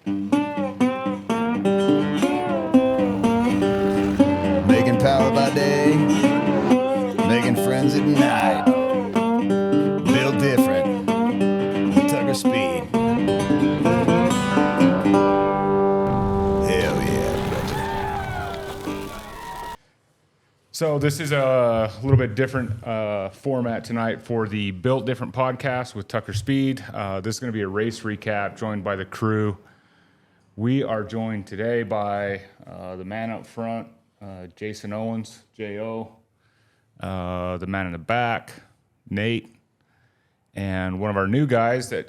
Making power by day, making friends at night. Built different, Tucker Speed. Hell yeah, brother. So this is a little bit different format tonight for the Built Different podcast with Tucker Speed. This is going to be a race recap joined by the crew. We are joined today by the man up front, Jason Owens, J.O., the man in the back, Nate, and one of our new guys that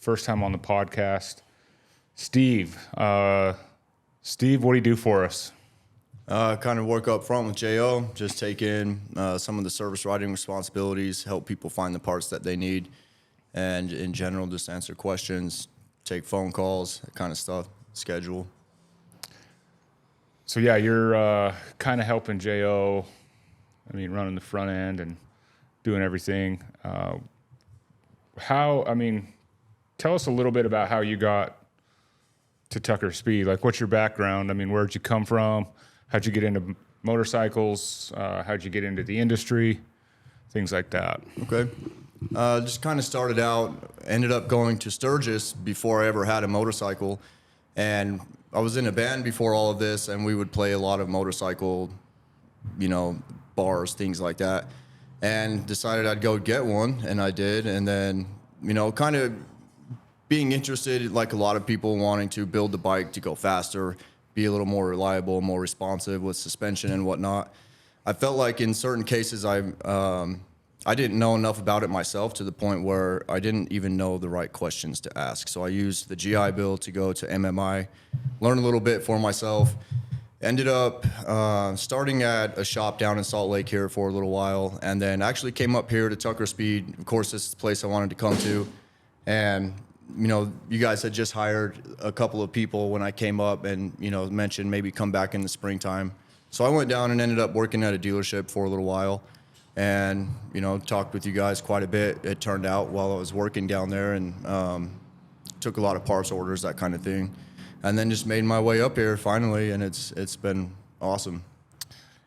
first time on the podcast, Steve. Steve, what do you do for us? Kind of work up front with J.O., just take in some of the service riding responsibilities, help people find the parts that they need, and in general, just answer questions, take phone calls, that kind of stuff, schedule. So, yeah, you're kind of helping J.O., running the front end and doing everything. Tell us a little bit about how you got to Tucker Speed. Like, what's your background? Where'd you come from? How'd you get into motorcycles? How'd you get into the industry? Things like that. Okay. Just kind of started out, ended up going to Sturgis before I ever had a motorcycle. And I was in a band before all of this, and we would play a lot of motorcycle, bars, things like that. And decided I'd go get one, and I did. And then, kind of being interested, like a lot of people, wanting to build the bike to go faster, be a little more reliable, more responsive with suspension and whatnot. I felt like in certain cases I didn't know enough about it myself to the point where I didn't even know the right questions to ask. So I used the GI Bill to go to MMI, learn a little bit for myself. Ended up starting at a shop down in Salt Lake here for a little while, and then actually came up here to Tucker Speed. Of course, this is the place I wanted to come to. And you guys had just hired a couple of people when I came up and, mentioned maybe come back in the springtime. So I went down and ended up working at a dealership for a little while and, talked with you guys quite a bit, it turned out, while I was working down there, and took a lot of parts orders, that kind of thing. And then just made my way up here finally, and it's been awesome.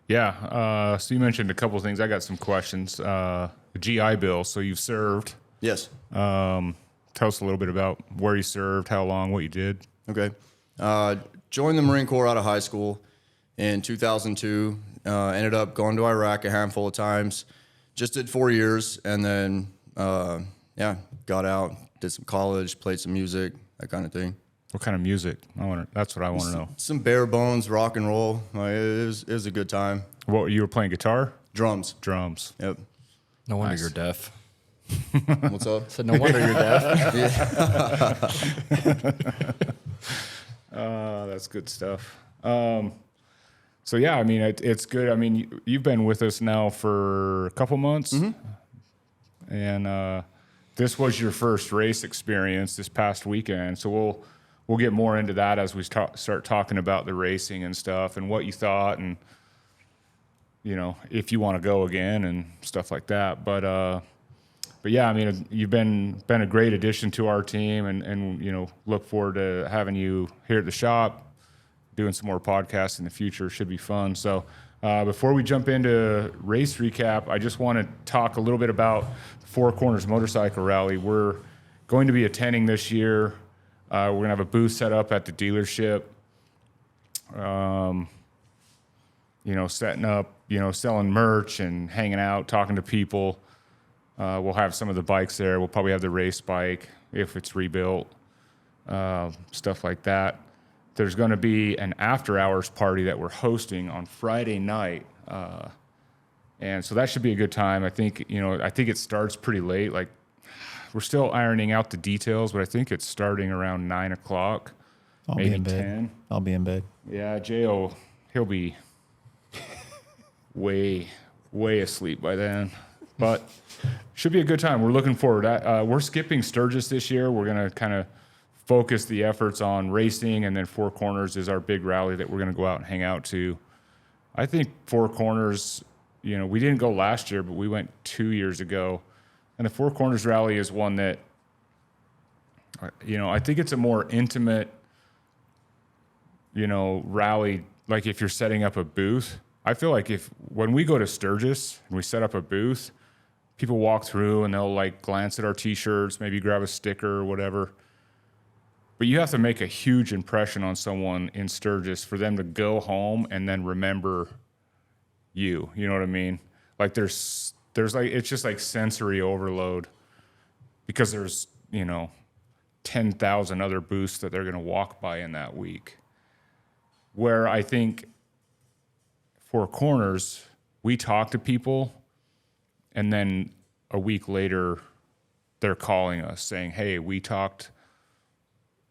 Yeah. So you mentioned a couple of things. I got some questions. The GI Bill. So you've served. Yes. Tell us a little bit about where you served, how long, what you did. Okay. Joined the Marine Corps out of high school in 2002. Ended up going to Iraq a handful of times. Just did 4 years, and then, got out, did some college, played some music, that kind of thing. What kind of music? That's what I want to know. Some bare bones rock and roll. It was a good time. What, you were playing guitar? Drums. Drums. Yep. No wonder Nice. you're deaf. What's up? I said, no wonder you're deaf. That's good stuff. So yeah, it's good. You've been with us now for a couple months, and this was your first race experience this past weekend. So we'll get more into that as we start talking about the racing and stuff and what you thought, and if you want to go again and stuff like that. But yeah, you've been a great addition to our team, and look forward to having you here at the shop, doing some more podcasts in the future. Should be fun. So before we jump into race recap, I just want to talk a little bit about the Four Corners Motorcycle Rally. We're going to be attending this year. We're going to have a booth set up at the dealership, setting up, selling merch and hanging out, talking to people. We'll have some of the bikes there. We'll probably have the race bike if it's rebuilt, stuff like that. There's going to be an after-hours party that we're hosting on Friday night, and so that should be a good time. I think it starts pretty late. Like, we're still ironing out the details, but I think it's starting around 9 o'clock, maybe 10. I'll be in bed. Yeah, J.O., he'll be way asleep by then. But should be a good time. We're looking forward. We're skipping Sturgis this year. We're going to kind of focus the efforts on racing, and then Four Corners is our big rally that we're going to go out and hang out to. I think Four Corners, we didn't go last year, but we went 2 years ago. And the Four Corners Rally is one that I think it's a more intimate, rally. Like if you're setting up a booth, I feel like when we go to Sturgis and we set up a booth, people walk through and they'll like glance at our t-shirts, maybe grab a sticker or whatever. But you have to make a huge impression on someone in Sturgis for them to go home and then remember you. You know what I mean? Like there's like, it's just like sensory overload because there's, 10,000 other booths that they're going to walk by in that week. Where I think Four Corners, we talk to people and then a week later they're calling us saying, hey, we talked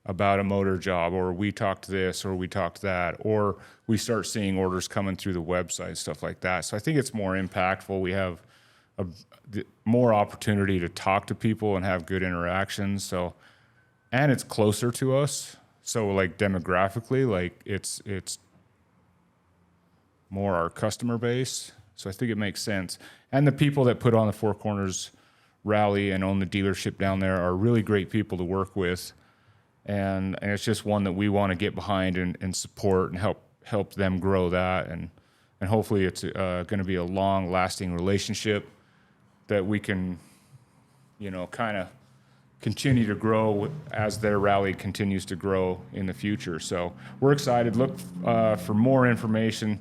about a motor job, or we talked this, or we talked that, or we start seeing orders coming through the website, stuff like that. So I think it's more impactful. We have more opportunity to talk to people and have good interactions. So, and it's closer to us. So like demographically, like it's more our customer base. So I think it makes sense. And the people that put on the Four Corners rally and own the dealership down there are really great people to work with. And it's just one that we want to get behind and support and help them grow that. And hopefully it's going to be a long lasting relationship that we can, kind of continue to grow as their rally continues to grow in the future. So we're excited. Look for more information.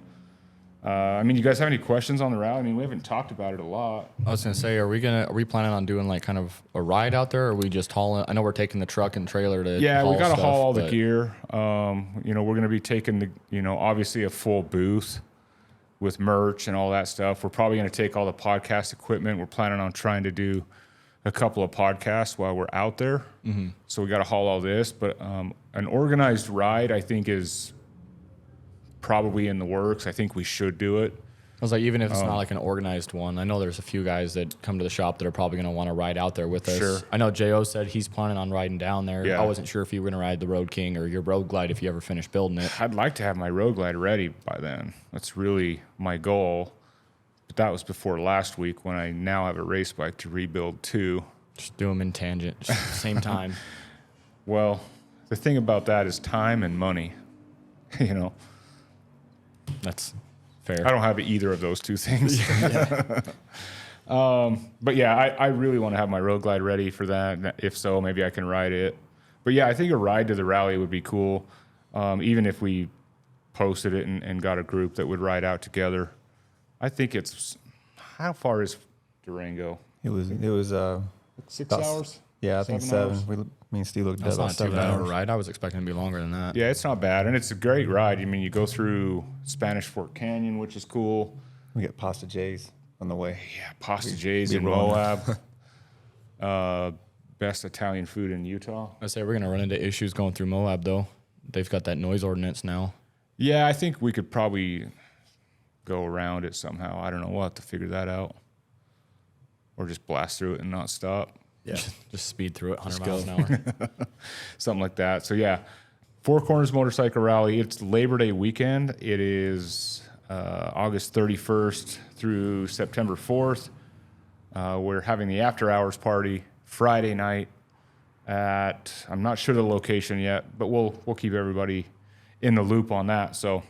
You guys have any questions on the rally? I mean, we haven't talked about it a lot. I was gonna say, are we planning on doing like kind of a ride out there, or are we just hauling? I know we're taking the truck and trailer to haul we got to stuff, haul all the gear. We're going to be taking obviously a full booth with merch and all that stuff. We're probably going to take all the podcast equipment. We're planning on trying to do a couple of podcasts while we're out there. Mm-hmm. So we got to haul all this, but an organized ride, I think, is probably in the works. I think we should do it. I was like, even if it's not like an organized one, I know there's a few guys that come to the shop that are probably going to want to ride out there with us. Sure. I know J.O. said he's planning on riding down there. Yeah. I wasn't sure if you were going to ride the Road King or your Road Glide if you ever finished building it. I'd like to have my Road Glide ready by then. That's really my goal. But that was before last week when I now have a race bike to rebuild too. Just do them in tangent, just at the same time. Well, the thing about that is time and money. That's fair. I don't have either of those two things. But yeah, I really want to have my Road Glide ready for that. If so, maybe I can ride it. But yeah, I think a ride to the rally would be cool. Even if we posted it and got a group that would ride out together. I think how far is Durango? It was 6 hours? Yeah, I think 7 7. hours? Me and Steve looked at That's about not too 7 bad of a hours. ride. I was expecting it to be longer than that. Yeah, it's not bad. And it's a great ride. I mean, you go through Spanish Fork Canyon, which is cool. We get Pasta J's on the way. Yeah, Pasta J's we in rolling. Moab. Best Italian food in Utah. I say we're going to run into issues going through Moab, though. They've got that noise ordinance now. Yeah, I think we could probably go around it somehow. I don't know. We'll have to figure that out. Or just blast through it and not stop. Yeah. Just speed through it 100 miles an hour. Something like that. So, yeah, Four Corners Motorcycle Rally. It's Labor Day weekend. It is August 31st through September 4th. We're having the after-hours party Friday night at, I'm not sure the location yet, but we'll keep everybody in the loop on that. So,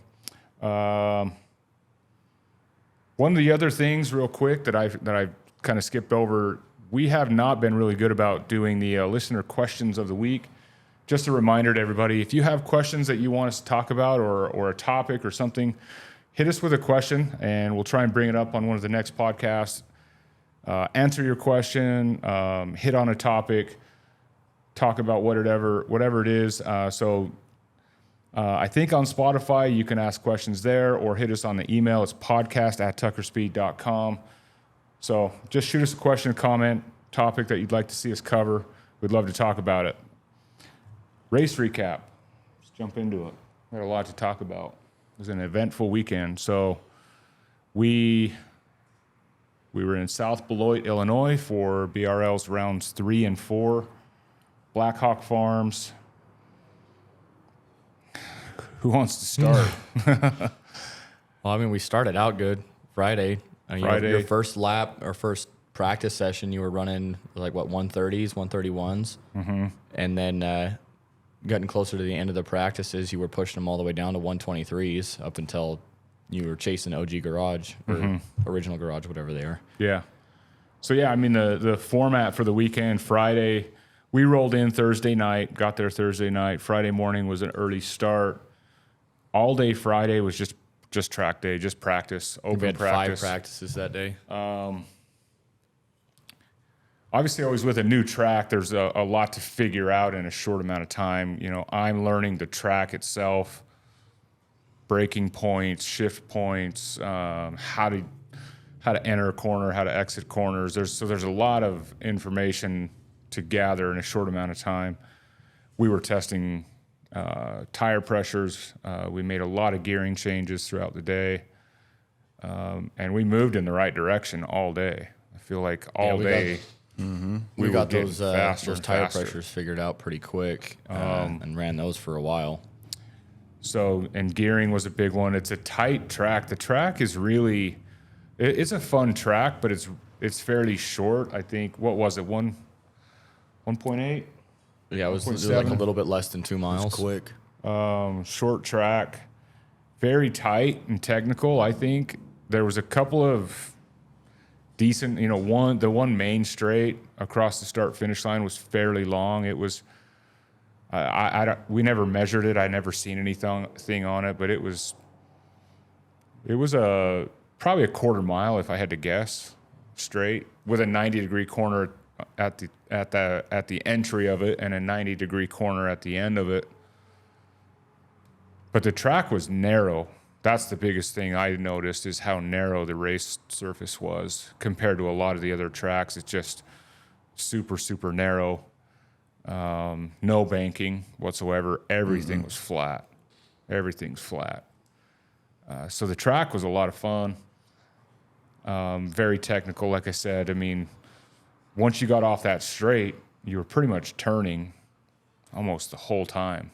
one of the other things, real quick, that I've kind of skipped over, we have not been really good about doing the listener questions of the week. Just a reminder to everybody, if you have questions that you want us to talk about or a topic or something, hit us with a question and we'll try and bring it up on one of the next podcasts. Answer your question, hit on a topic, talk about whatever it is. So I think on Spotify, you can ask questions there or hit us on the email. It's podcast@tuckerspeed.com. So just shoot us a question, comment, topic that you'd like to see us cover. We'd love to talk about it. Race recap. Let's jump into it. We had a lot to talk about. It was an eventful weekend. So we were in South Beloit, Illinois for BRL's rounds 3 and 4. Blackhawk Farms. Who wants to start? Well, I mean, we started out good Friday. Your first lap or first practice session, you were running like what 130s, 131s, and then getting closer to the end of the practices, you were pushing them all the way down to 123s up until you were chasing OG Garage or Original Garage, whatever they are. Yeah. So yeah, I mean the format for the weekend, Friday, we rolled in Thursday night, got there Thursday night. Friday morning was an early start. All day Friday was just track day, just practice, open We had practice. 5 practices that day. Obviously, always with a new track, there's a lot to figure out in a short amount of time. You know, I'm learning the track itself, braking points, shift points, how to enter a corner, how to exit corners. There's a lot of information to gather in a short amount of time. We were testing tire pressures. We made a lot of gearing changes throughout the day, and we moved in the right direction all day. I feel like all day. We got were those getting faster and tire faster. pressures figured out pretty quick and ran those for a while. So, and gearing was a big one. It's a tight track. The track is really, it's a fun track, but it's fairly short. I think, what was it, 1.8? Yeah, it was like a 1.7. little bit less than 2 miles. Quick. Short track, very tight and technical. I think there was a couple of decent, the one main straight across the start finish line was fairly long. It was, we never measured it. I never seen anything on it, but it was probably a quarter mile if I had to guess, straight, with a 90-degree corner at the entry of it and a 90-degree corner at the end of it. But the track was narrow. That's the biggest thing I noticed, is how narrow the race surface was compared to a lot of the other tracks. It's just super, super narrow. No banking whatsoever. Everything was flat. Everything's flat. So the track was a lot of fun. Very technical, like I said. I mean, once you got off that straight, you were pretty much turning almost the whole time.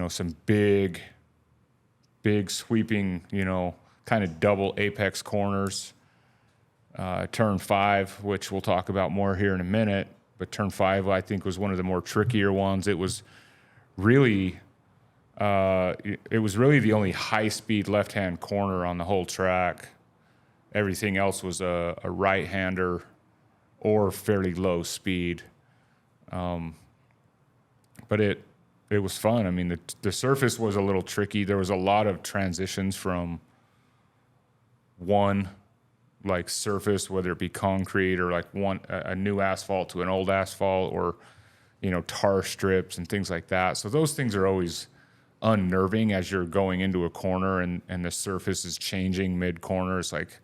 Some big sweeping, kind of double apex corners. Turn 5, which we'll talk about more here in a minute, but turn 5 I think was one of the more trickier ones. It was really the only high-speed left-hand corner on the whole track. Everything else was a right-hander or fairly low speed. But it was fun. I mean, the surface was a little tricky. There was a lot of transitions from one like surface, whether it be concrete or like a new asphalt to an old asphalt, or tar strips and things like that. So those things are always unnerving as you're going into a corner and the surface is changing mid-corner. It's like,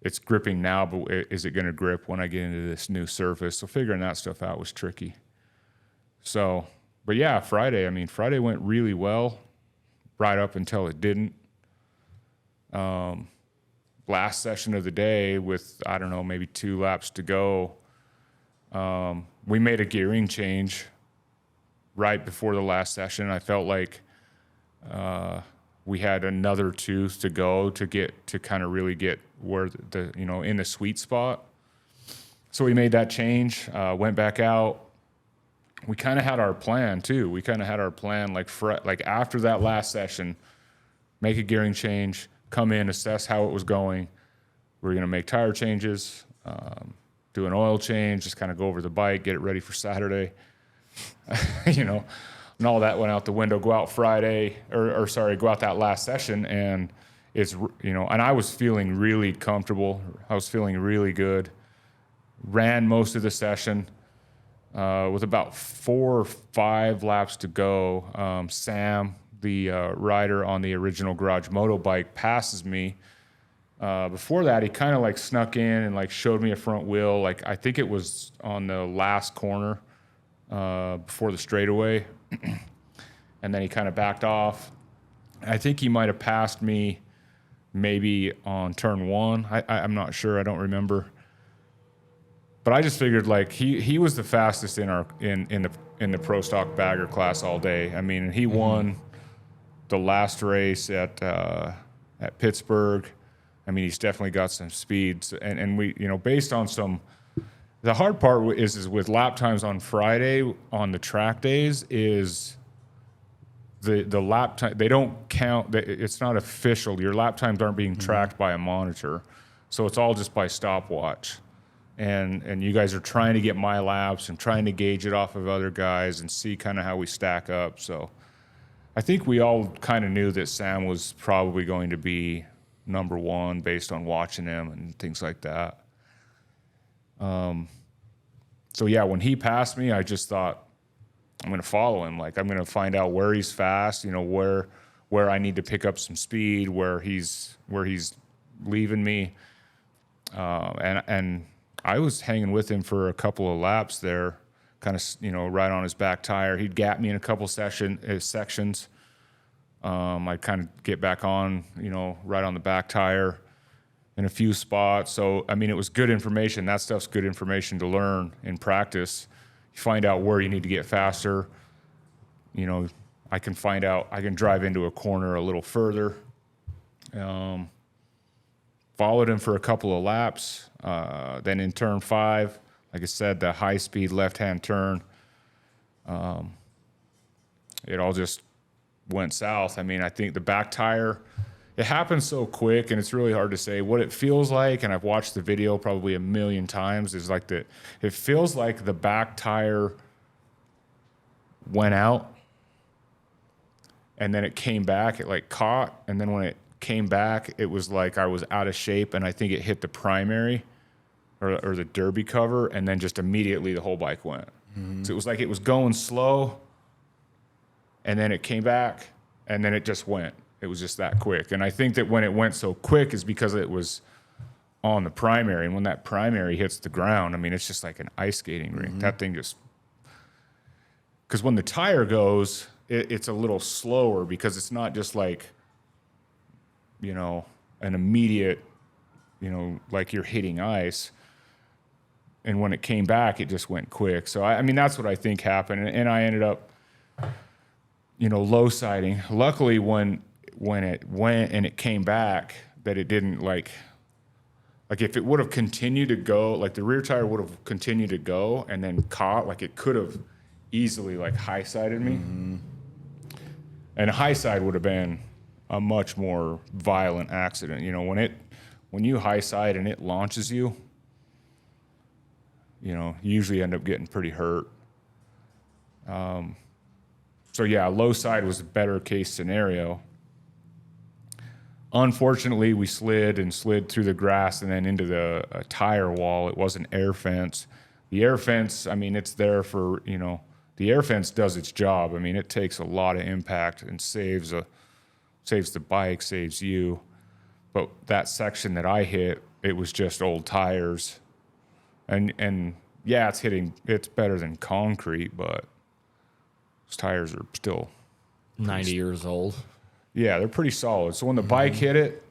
it's gripping now, but is it going to grip when I get into this new surface? So figuring that stuff out was tricky. So, but yeah, Friday went really well, right up until it didn't. Last session of the day with, I don't know, maybe 2 laps to go, we made a gearing change right before the last session. I felt like we had another 2 to go to kind of really get where in the sweet spot. So we made that change, went back out. We kind of had our plan too. We kind of had our plan like after that last session, make a gearing change, come in, assess how it was going. We're going to make tire changes, do an oil change, just kind of go over the bike, get it ready for Saturday. And all that went out the window. Go out Friday, go out that last session, and it's, and I was feeling really comfortable. I was feeling really good. Ran most of the session with about 4 or 5 laps to go. Sam, the rider on the Original Garage motorbike, passes me. Before that, he kind of like snuck in and like showed me a front wheel. Like, I think it was on the last corner before the straightaway. And then he kind of backed off. I think he might have passed me maybe on turn 1. I'm not sure. I don't remember. But I just figured like he was the fastest in the pro stock bagger class all day. I mean, he won the last race at Pittsburgh. I mean, he's definitely got some speeds, and we, based on some. The hard part is with lap times on Friday on the track days is the lap time. They don't count. It's not official. Your lap times aren't being tracked by a monitor, so it's all just by stopwatch. And you guys are trying to get my laps and trying to gauge it off of other guys and see kind of how we stack up. So I think we all kind of knew that Sam was probably going to be number one based on watching him and things like that. So yeah, when he passed me, I just thought I'm going to follow him. Like I'm going to find out where he's fast, where I need to pick up some speed, where he's leaving me. And I was hanging with him for a couple of laps there, kind of, right on his back tire. He'd gap me in a couple sections. I'd kind of get back on, right on the back tire in a few spots. So, I mean, it was good information. That stuff's good information to learn in practice. You find out where you need to get faster. I can drive into a corner a little further. Followed him for a couple of laps. Then in turn 5, like I said, the high-speed left-hand turn, it all just went south. I mean, I think the back tire, it happens so quick, and it's really hard to say what it feels like. And I've watched the video probably a million times. Is like it feels like the back tire went out, and then it came back. It like caught, and then when it came back, it was like I was out of shape, and I think it hit the primary or the derby cover, and then just immediately the whole bike went. Mm-hmm. So it was like it was going slow, and then it came back, and then it just went. It was just that quick. And I think that when it went so quick is because it was on the primary, and when that primary hits the ground, I mean, it's just like an ice skating rink. Mm-hmm. That thing just... Because when the tire goes, it's a little slower because it's not just like, an immediate, like you're hitting ice. And when it came back, it just went quick. So, I mean, that's what I think happened. And I ended up, low siding. Luckily, when it went and it came back, that it didn't like if it would have continued to go, like the rear tire would have continued to go and then caught, like it could have easily like high sided me. Mm-hmm. And a high side would have been a much more violent accident. When you high side and it launches you, you usually end up getting pretty hurt. So yeah, low side was a better case scenario. Unfortunately, we slid through the grass and then into the tire wall. It was an air fence. The air fence, I mean, it's there for, the air fence does its job. I mean, it takes a lot of impact and saves the bike, saves you. But that section that I hit, it was just old tires. And yeah, it's better than concrete, but those tires are still 90 years old. Yeah, they're pretty solid. So when the bike hit it,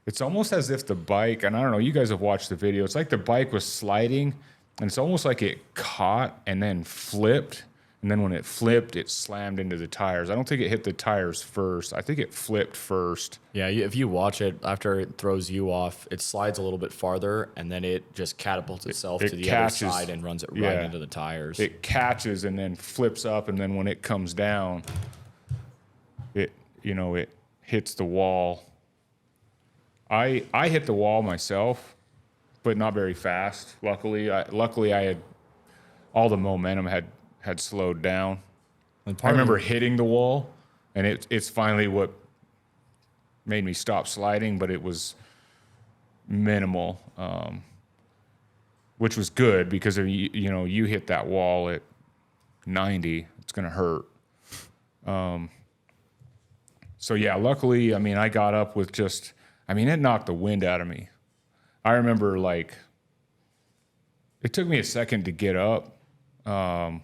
it's almost as if the bike, and I don't know, you guys have watched the video, it's like the bike was sliding, and it's almost like it caught and then flipped. And then when it flipped, it slammed into the tires. I don't think it hit the tires first. I think it flipped first. Yeah, if you watch it, after it throws you off, it slides a little bit farther, and then it just catapults itself to the other side and runs it right into the tires. It catches and then flips up, and then when it comes down, it hits the wall. I hit the wall myself, but not very fast. Luckily, I had all the momentum had slowed down. I remember hitting the wall, and it's finally what made me stop sliding, but it was minimal, which was good because if you hit that wall at 90, it's going to hurt. So yeah, luckily, I mean, I got up with it knocked the wind out of me. I remember it took me a second to get up. I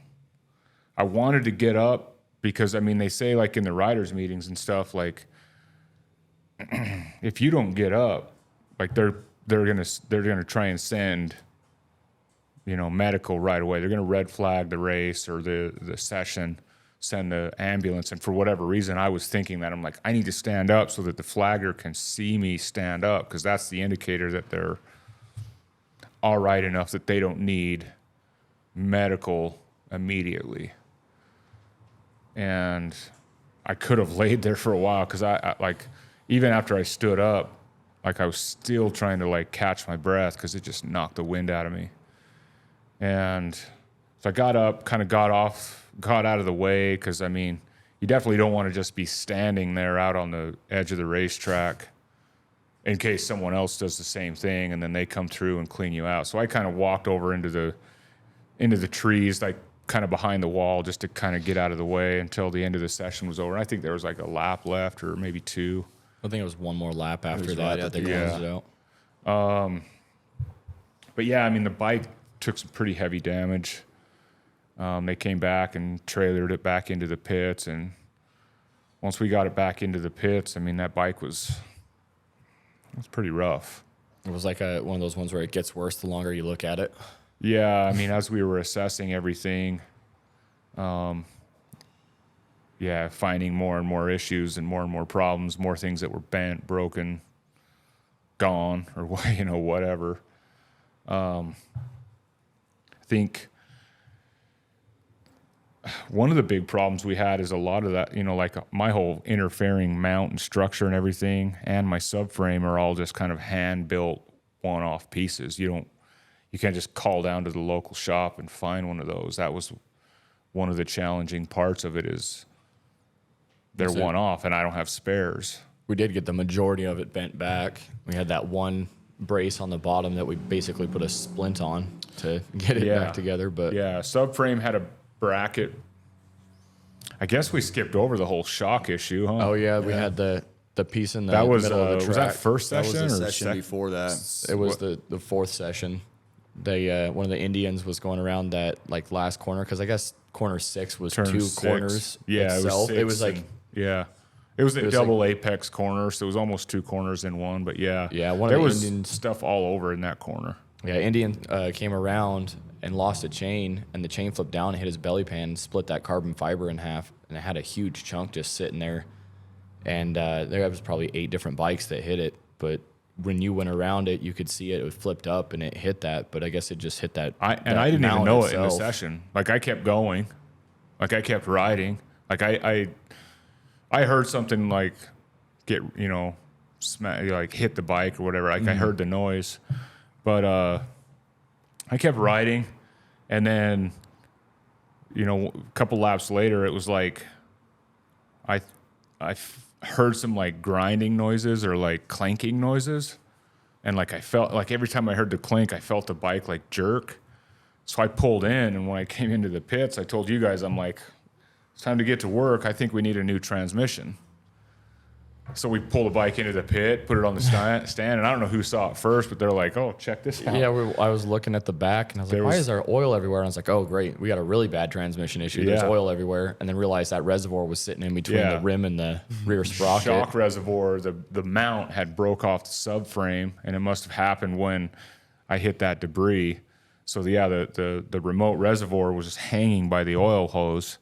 wanted to get up because, I mean, they say like in the riders meetings and stuff, like if you don't get up, like they're gonna try and send, medical right away. They're gonna red flag the race or the session. send the ambulance. And for whatever reason, I was thinking that I'm like, I need to stand up so that the flagger can see me stand up, because that's the indicator that they're all right enough that they don't need medical immediately. And I could have laid there for a while, because I like, even after I stood up, like I was still trying to like catch my breath because it just knocked the wind out of me. And so I got up, kind of got out of the way, because I mean, you definitely don't want to just be standing there out on the edge of the racetrack in case someone else does the same thing and then they come through and clean you out. So I kind of walked over into the trees, like kind of behind the wall, just to kind of get out of the way until the end of the session was over. And I think there was like a lap left, or maybe two. I think it was one more lap after that right that at they the closed it out. But yeah, I mean, the bike took some pretty heavy damage. They came back and trailered it back into the pits. And once we got it back into the pits, I mean, that bike was pretty rough. It was like one of those ones where it gets worse the longer you look at it. Yeah, I mean, as we were assessing everything, finding more and more issues and more problems, more things that were bent, broken, gone, or whatever. I think one of the big problems we had is a lot of that, like my whole interfering mount and structure and everything, and my subframe are all just kind of hand-built one-off pieces. You can't just call down to the local shop and find one of those. That was one of the challenging parts of it, is they're one-off, and I don't have spares. We did get the majority of it bent back. We had that one brace on the bottom that we basically put a splint on to get it back together. But yeah, subframe had a bracket. I guess we skipped over the whole shock issue, huh? oh yeah, we had the piece in the That was middle of the track. was that first That session was the or session before that. It was the fourth session. They one of the Indians was going around that like last corner, because I guess corner 6 was Turn two 6. corners. Yeah, itself. it was, It was like it was a was double apex corner, so it was almost two corners in one. But one there of was the Indians. stuff all over in that corner. Yeah, Indian came around and lost a chain, and the chain flipped down and hit his belly pan and split that carbon fiber in half, and it had a huge chunk just sitting there. And there was probably 8 different bikes that hit it, but when you went around it, you could see it was flipped up and it hit that, but I guess it just hit that. I didn't even know it in the itself. session. Like I kept going, like I kept riding. Like I heard something like get like hit the bike or whatever. Like I heard the noise, but I kept riding, and then a couple laps later, it was like I heard some like grinding noises or like clanking noises, and like I felt like every time I heard the clink, I felt the bike like jerk. So I pulled in, and when I came into the pits, I told you guys, I'm like, it's time to get to work. I think we need a new transmission. So we pulled the bike into the pit, put it on the stand, and I don't know who saw it first, but they're like, "Oh, check this out." Yeah, I was looking at the back, and I was like, "Why is there oil everywhere?" And I was like, "Oh, great, we got a really bad transmission issue. There's Yeah. oil everywhere." And then realized that reservoir was sitting in between Yeah. the rim and the rear sprocket. Shock reservoir, the mount had broke off the subframe, and it must have happened when I hit that debris. So the remote reservoir was just hanging by the oil hose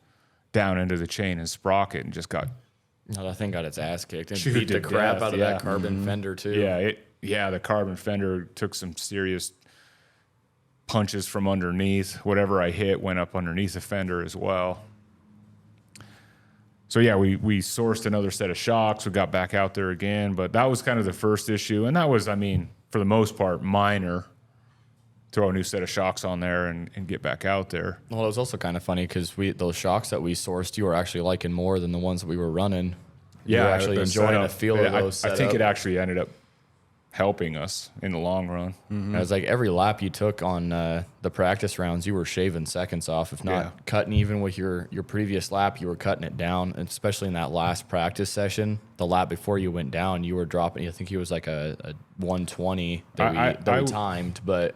down into the chain and sprocket, and just got No, that thing got its ass kicked and Chewed beat the to crap death, out of yeah. that carbon fender too. the carbon fender took some serious punches from underneath. Whatever I hit went up underneath the fender as well. So yeah, we sourced another set of shocks. We got back out there again, but that was kind of the first issue, and that was, I mean, for the most part, minor. Throw a new set of shocks on there and get back out there. Well, it was also kind of funny because those shocks that we sourced, you were actually liking more than the ones that we were running. You were actually the enjoying setup. the feel of those. I think it actually ended up helping us in the long run. It was like every lap you took on the practice rounds, you were shaving seconds off, if not cutting even with your previous lap, you were cutting it down. And especially in that last practice session, the lap before you went down, you were dropping. I think it was like a 120 that we timed, but.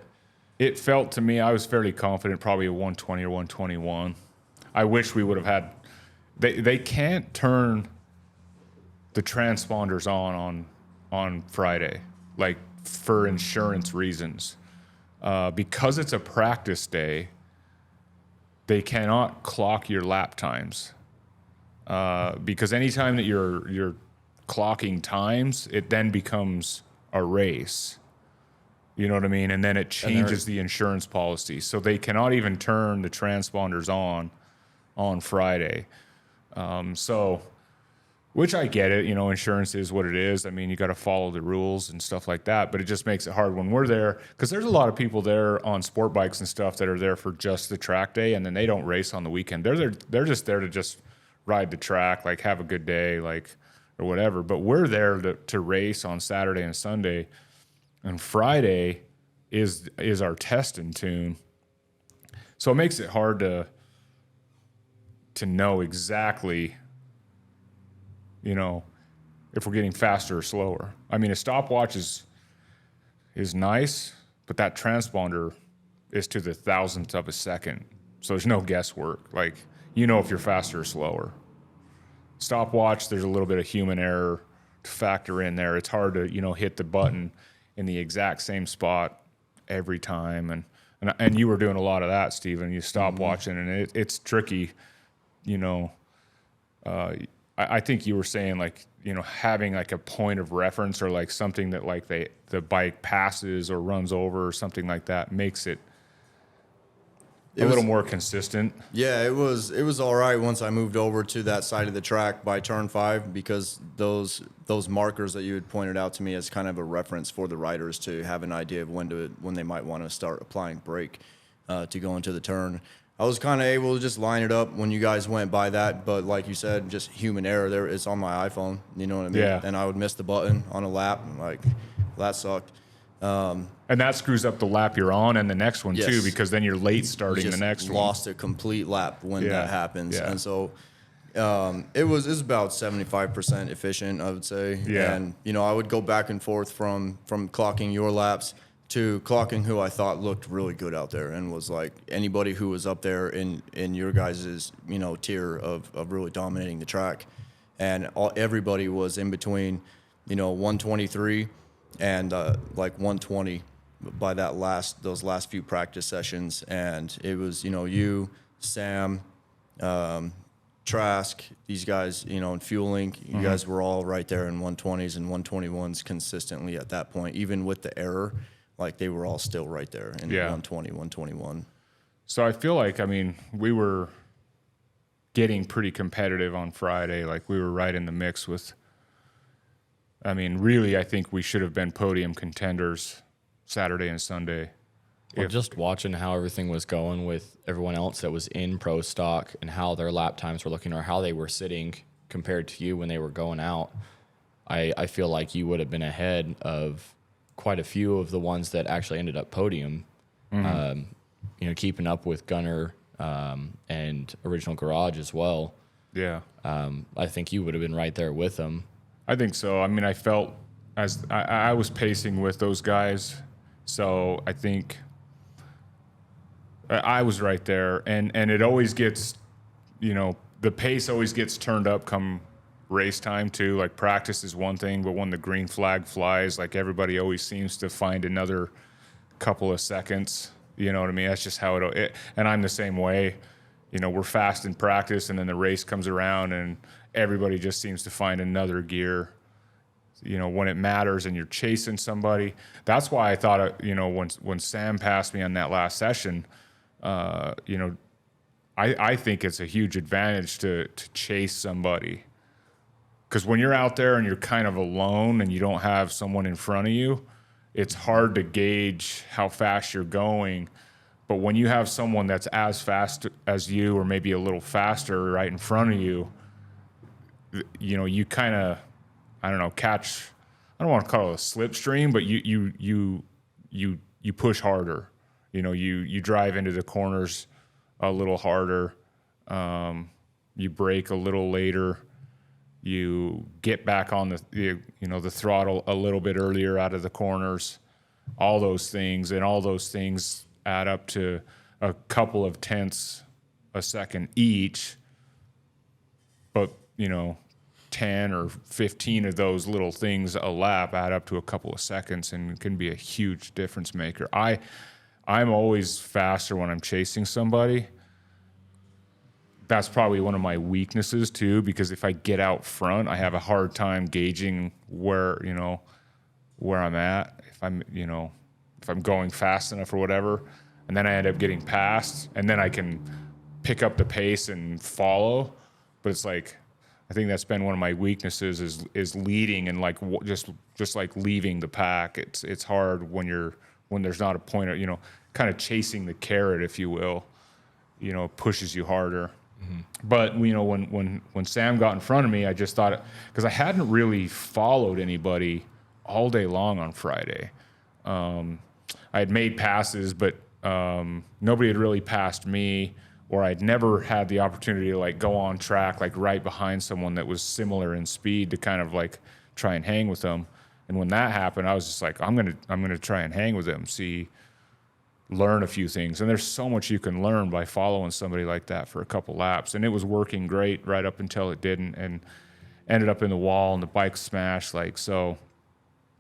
It felt to me, I was fairly confident, probably a 120 or 121. I wish we would have had. They can't turn the transponders on Friday, like for insurance reasons, because it's a practice day. They cannot clock your lap times. because anytime that you're clocking times, it then becomes a race. You know what I mean? And then it changes the insurance policy. So they cannot even turn the transponders on Friday. Which I get it, insurance is what it is. I mean, you got to follow the rules and stuff like that, but it just makes it hard when we're there, because there's a lot of people there on sport bikes and stuff that are there for just the track day, and then they don't race on the weekend. They're just there to just ride the track, like have a good day, like, or whatever. But we're there to race on Saturday and Sunday, and Friday is our test and tune. So it makes it hard to know exactly, if we're getting faster or slower. I mean, a stopwatch is nice, but that transponder is to the thousandth of a second. So there's no guesswork. Like, if you're faster or slower. Stopwatch, there's a little bit of human error to factor in there. It's hard to, hit the button in the exact same spot every time. And you were doing a lot of that, Steven. You stop watching, and it's tricky, I think you were saying, like, having like a point of reference, or like something that like the bike passes or runs over or something like that makes it a little more consistent. Yeah, it was all right once I moved over to that side of the track by turn 5, because those markers that you had pointed out to me as kind of a reference for the riders to have an idea of when they might want to start applying brake to go into the turn. I was kind of able to just line it up when you guys went by that, but like you said, just human error there. It's on my iPhone, you know what I mean? Yeah. And I would miss the button on a lap, and like, that sucked. And that screws up the lap you're on and the next one, Yes. too, because then you're late starting the Just next one. lost a complete lap when that happens. Yeah. And so it was about 75% efficient, I would say. Yeah. And, I would go back and forth from clocking your laps to clocking who I thought looked really good out there, and was like anybody who was up there in your guys' tier of really dominating the track. And everybody was in between 123 and like 120 by those last few practice sessions. And it was you, Sam, Trask, these guys, and Fueling, you guys were all right there in 120s and 121s consistently at that point, even with the error. Like, they were all still right there in 120, 121. So I feel like, we were getting pretty competitive on Friday. Like, we were right in the mix with, really, I think we should have been podium contenders Saturday and Sunday. Well, just watching how everything was going with everyone else that was in pro stock and how their lap times were looking, or how they were sitting compared to you when they were going out, I feel like you would have been ahead of quite a few of the ones that actually ended up podium, keeping up with Gunner and Original Garage as well. Yeah. I think you would have been right there with them. I think so. I felt as I was pacing with those guys, so I think I was right there. And it always gets, the pace always gets turned up come race time too. Like, practice is one thing, but when the green flag flies, like, everybody always seems to find another couple of seconds. You know what I mean? That's just how and I'm the same way. We're fast in practice, and then the race comes around and everybody just seems to find another gear, when it matters and you're chasing somebody. That's why I thought, when Sam passed me on that last session, I think it's a huge advantage to chase somebody. Because when you're out there and you're kind of alone and you don't have someone in front of you, it's hard to gauge how fast you're going. But when you have someone that's as fast as you, or maybe a little faster right in front of you, you kind of, catch, I don't want to call it a slipstream, but you push harder. You drive into the corners a little harder. You brake a little later. You get back on the throttle a little bit earlier out of the corners, all those things, and all those things add up to a couple of tenths a second each. But, 10 or 15 of those little things a lap add up to a couple of seconds and can be a huge difference maker. I'm always faster when I'm chasing somebody, that's probably one of my weaknesses too, because if I get out front, I have a hard time gauging where I'm at. If I'm going fast enough or whatever, and then I end up getting past, and then I can pick up the pace and follow. But it's like, I think that's been one of my weaknesses is leading and like just like leaving the pack. It's hard when there's not a point of, kind of chasing the carrot, if you will, pushes you harder. Mm-hmm. But when Sam got in front of me, I just thought, because I hadn't really followed anybody all day long on Friday. I had made passes, but nobody had really passed me, or I'd never had the opportunity to like go on track, like right behind someone that was similar in speed to kind of like try and hang with them. And when that happened, I was just like, I'm gonna try and hang with them, learn a few things. And there's so much you can learn by following somebody like that for a couple laps. And it was working great right up until it didn't, and ended up in the wall and the bike smashed. So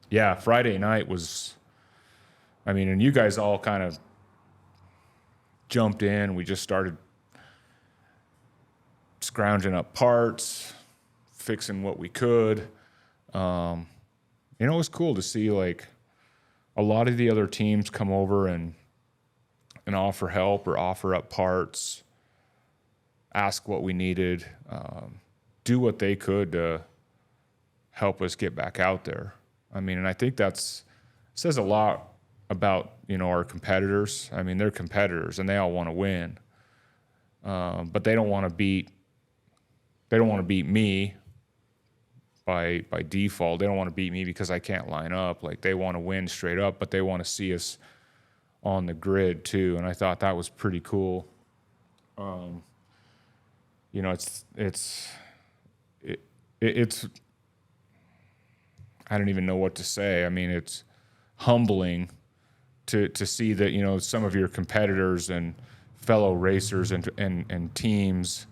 yeah, Friday night was, and you guys all kind of jumped in. We just started scrounging up parts, fixing what we could. It was cool to see like a lot of the other teams come over and offer help or offer up parts, ask what we needed, do what they could to help us get back out there. And I think says a lot about, our competitors. They're competitors and they all want to win. But they don't want to beat me by default. They don't want to beat me because I can't line up. Like, they want to win straight up, but they want to see us on the grid too. And I thought that was pretty cool. It's I don't even know what to say. It's humbling to see that, some of your competitors and fellow racers and teams,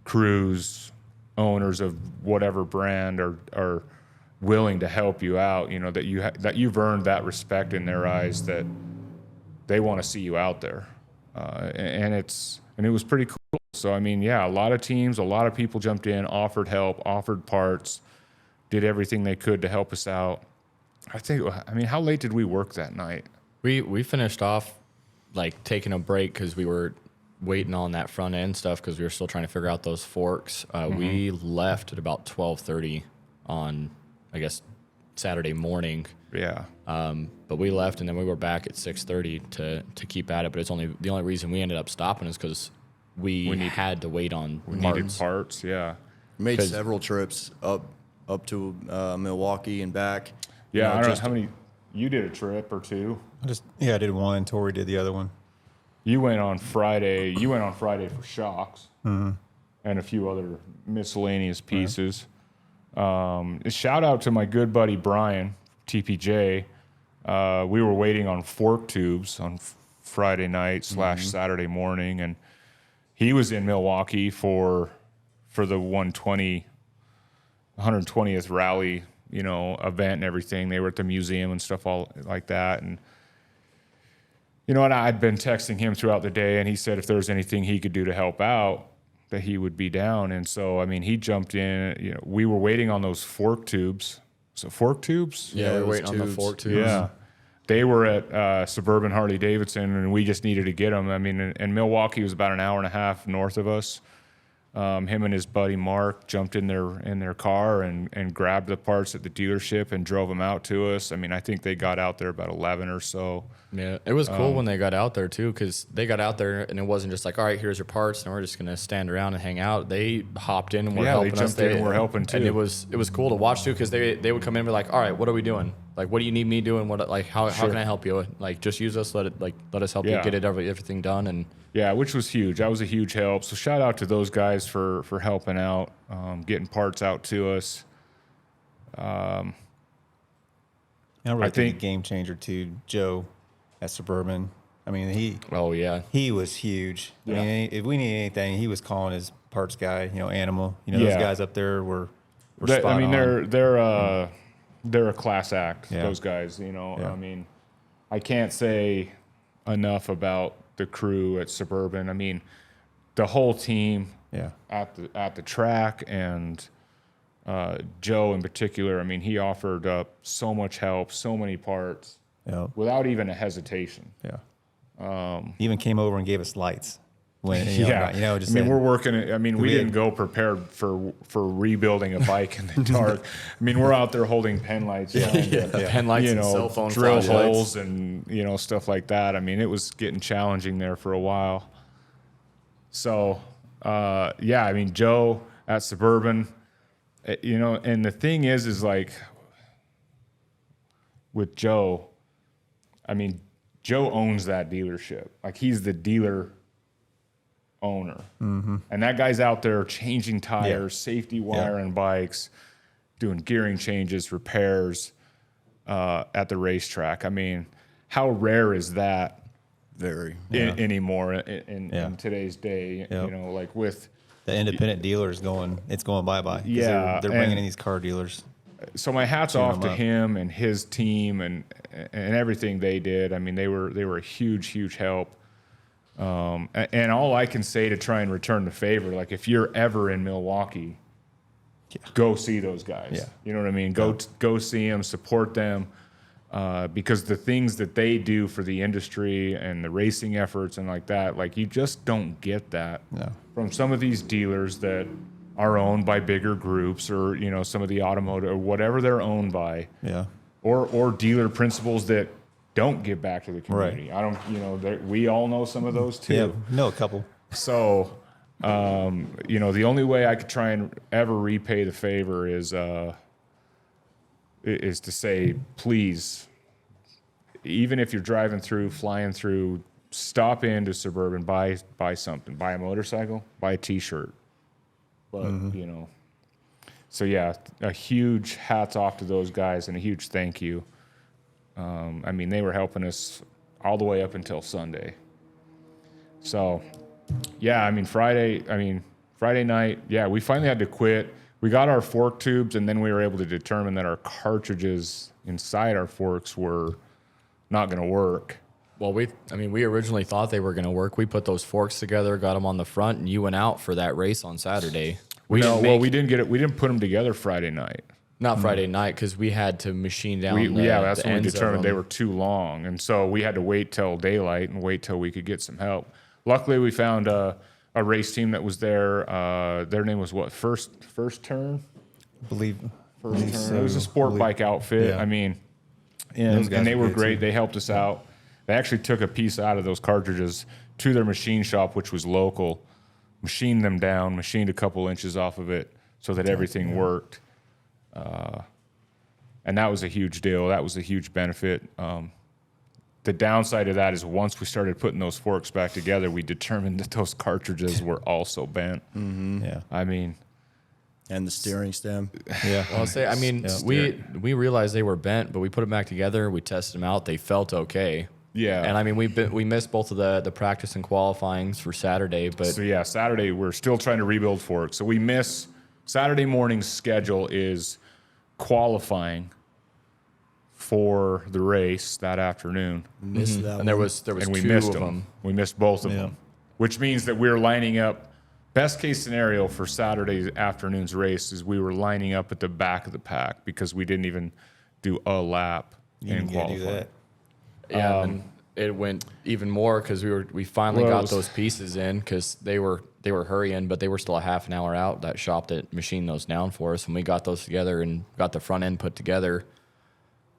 crews, owners of whatever brand are willing to help you out, that you've earned that respect in their eyes, that they want to see you out there. And it was pretty cool. So, a lot of teams, a lot of people jumped in, offered help, offered parts, did everything they could to help us out. How late did we work that night? We finished off like taking a break because we were waiting on that front end stuff because we were still trying to figure out those forks. We left at about 12:30 on, I guess, Saturday morning. Yeah. But we left and then we were back at 6:30 to keep at it. But the only reason we ended up stopping is because we had to wait on parts. Needed parts. Yeah. Made several trips up to Milwaukee and back. Yeah, I don't know how many. You did a trip or two. I did one. Tori did the other one. You went on Friday. For shocks and a few other miscellaneous pieces. A shout out to my good buddy Brian, TPJ. We were waiting on fork tubes on Friday night / Saturday morning, and he was in Milwaukee for the 120th rally, event and everything. They were at the museum and stuff all like that. And, and I'd been texting him throughout the day, and he said if there was anything he could do to help out, that he would be down. And so, he jumped in. We were waiting on those fork tubes. So fork tubes? Yeah, we were waiting on the fork tubes. Yeah. They were at Suburban Harley Davidson, and we just needed to get them. And Milwaukee was about an hour and a half north of us. Him and his buddy Mark jumped in their car and grabbed the parts at the dealership and drove them out to us. I think they got out there about 11 or so. Yeah, it was cool when they got out there too, because they got out there and it wasn't just like, all right, here's your parts, and we're just gonna stand around and hang out. They hopped in and were helping us. They jumped in and were helping too. And it was cool to watch too, because they would come in and be like, all right, what are we doing? Like, what do you need me doing? How can I help you? Like, just use us. Let us help you get everything done. And yeah, which was huge. That was a huge help. So shout out to those guys for helping out, getting parts out to us. I think a game changer too, Joe at Suburban. He was huge. Yeah. If we need anything, he was calling his parts guy. Animal. Those guys up there were spot on. They're a class act. Yeah. Those guys. Yeah. I can't say enough about the crew at Suburban. The whole team at the track, and Joe in particular. I mean, he offered up so much help, so many parts, without even a hesitation. He even came over and gave us lights. When, just we're working. I mean, we didn't go prepared for rebuilding a bike in the dark. I mean, we're out there holding pen lights, pen lights, and cell phone drill flashlights. holes, and stuff like that. I mean, it was getting challenging there for a while. So, I mean, Joe at Suburban, and the thing is like with Joe, I mean, Joe owns that dealership. Like, he's the dealer owner. And that guy's out there changing tires, safety wiring bikes, doing gearing changes, repairs at the racetrack. I mean, how rare is that anymore in today's day? Like with the independent dealers going bye-bye. They're bringing in these car dealers. So my hat's off to him and his team and everything they did. I mean, they were a huge help. And all I can say to try and return the favor, like, if you're ever in Milwaukee, go see those guys. Yeah. You know what I mean? Go see them, support them, because the things that they do for the industry and the racing efforts and like that, like, you just don't get that from some of these dealers that are owned by bigger groups, or some of the automotive or whatever they're owned by, or dealer principals that don't give back to the community. I don't, we all know some of those too. Yeah, know a couple. So, the only way I could try and ever repay the favor is to say, please, even if you're driving through, flying through, stop into Suburban, buy something, buy a motorcycle, buy a T-shirt. But, so yeah, a huge hats off to those guys and a huge thank you. I mean, they were helping us all the way up until Sunday. So, yeah, I mean, Friday night, we finally had to quit. We got our fork tubes, and then we were able to determine that our cartridges inside our forks were not going to work. Well, we originally thought they were going to work. We put those forks together, got them on the front, and you went out for that race on Saturday. We didn't get it. We didn't put them together Friday night. Not Friday night, because we had to machine down. That's when we determined they were too long, and so we had to wait till daylight and wait till we could get some help. Luckily, we found a race team that was there. Their name was what? First Turn. Believe First Turn. so. It was a sport bike outfit. Yeah. I mean, and they were great. They helped us out. They actually took a piece out of those cartridges to their machine shop, which was local, machined them down, machined a couple inches off of it so that everything worked. And that was a huge deal. That was a huge benefit. The downside of that is once we started putting those forks back together, we determined that those cartridges were also bent. Yeah. I mean, And the steering stem. Yeah. Well, we realized they were bent, but we put them back together. We tested them out. They felt okay. yeah. And I mean, we missed both of the practice and qualifyings for Saturday, but So yeah, Saturday we're still trying to rebuild forks. So we miss Saturday morning's schedule is qualifying for the race that afternoon. Missed that and there one. was And we two missed of them. them. We missed both of them, which means that we're lining up. Best case scenario for Saturday afternoon's race is we were lining up at the back of the pack because we didn't even do a lap in You can't do qualifying. that. Yeah, and it went even more because we finally Well, it got was- those pieces in because they were hurrying, but they were still a half an hour out. That shop that machined those down for us, and we got those together and got the front end put together,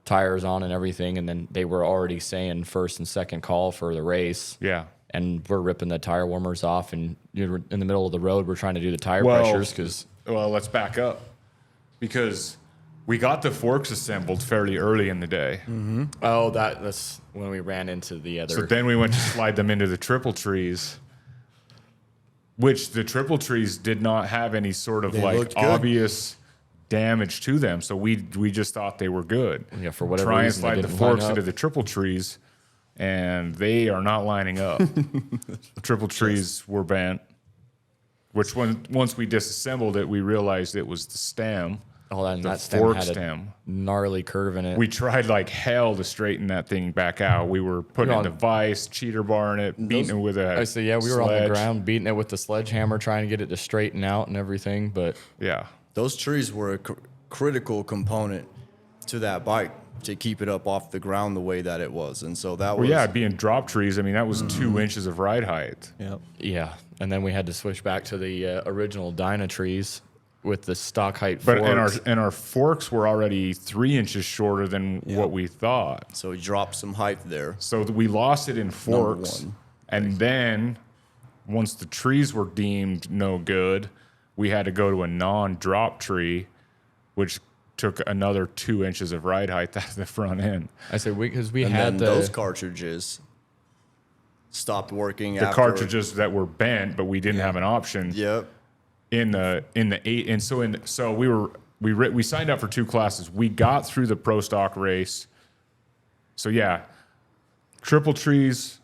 tires on and everything, and then they were already saying first and second call for the race. Yeah. And we're ripping the tire warmers off, and you're in the middle of the road. We're trying to do the tire Well- pressures because Well, let's back up because we got the forks assembled fairly early in the day. that's when we ran into the other. So then we went to slide them into the triple trees, which the triple trees did not have any sort of They like looked good. obvious damage to them. So we just thought they were good. Yeah, for whatever Try and reason, they slide the didn't line forks up. into the triple trees, and they are not lining up. The triple trees were bent, which once we disassembled it, we realized it was the stem. Oh, and the that stem fork had stem. a gnarly curve in it. We tried like hell to straighten that thing back out. We were putting in the vise, cheater barring it, beating it with a I said, yeah, we were on the sledge. ground beating it with the sledgehammer, trying to get it to straighten out and everything. But Yeah. Those trees were a critical component to that bike to keep it up off the ground the way that it was. And so that was... Well, yeah, being drop trees, I mean, that was 2 inches of ride height. Yep. yeah, and then we had to switch back to the original Dyna trees with the stock height But forks. our forks were already 3 inches shorter than what we thought. So we dropped some height there. So we lost it in forks. one. And then once the trees were deemed no good, we had to go to a non-drop tree, which took another 2 inches of ride height out of the front end. I said, because we And had then those cartridges stopped working The after... cartridges that were bent, but we didn't have an option Yep. in the 8. And so we signed up for 2 classes. We got through the pro stock race. So yeah, triple trees.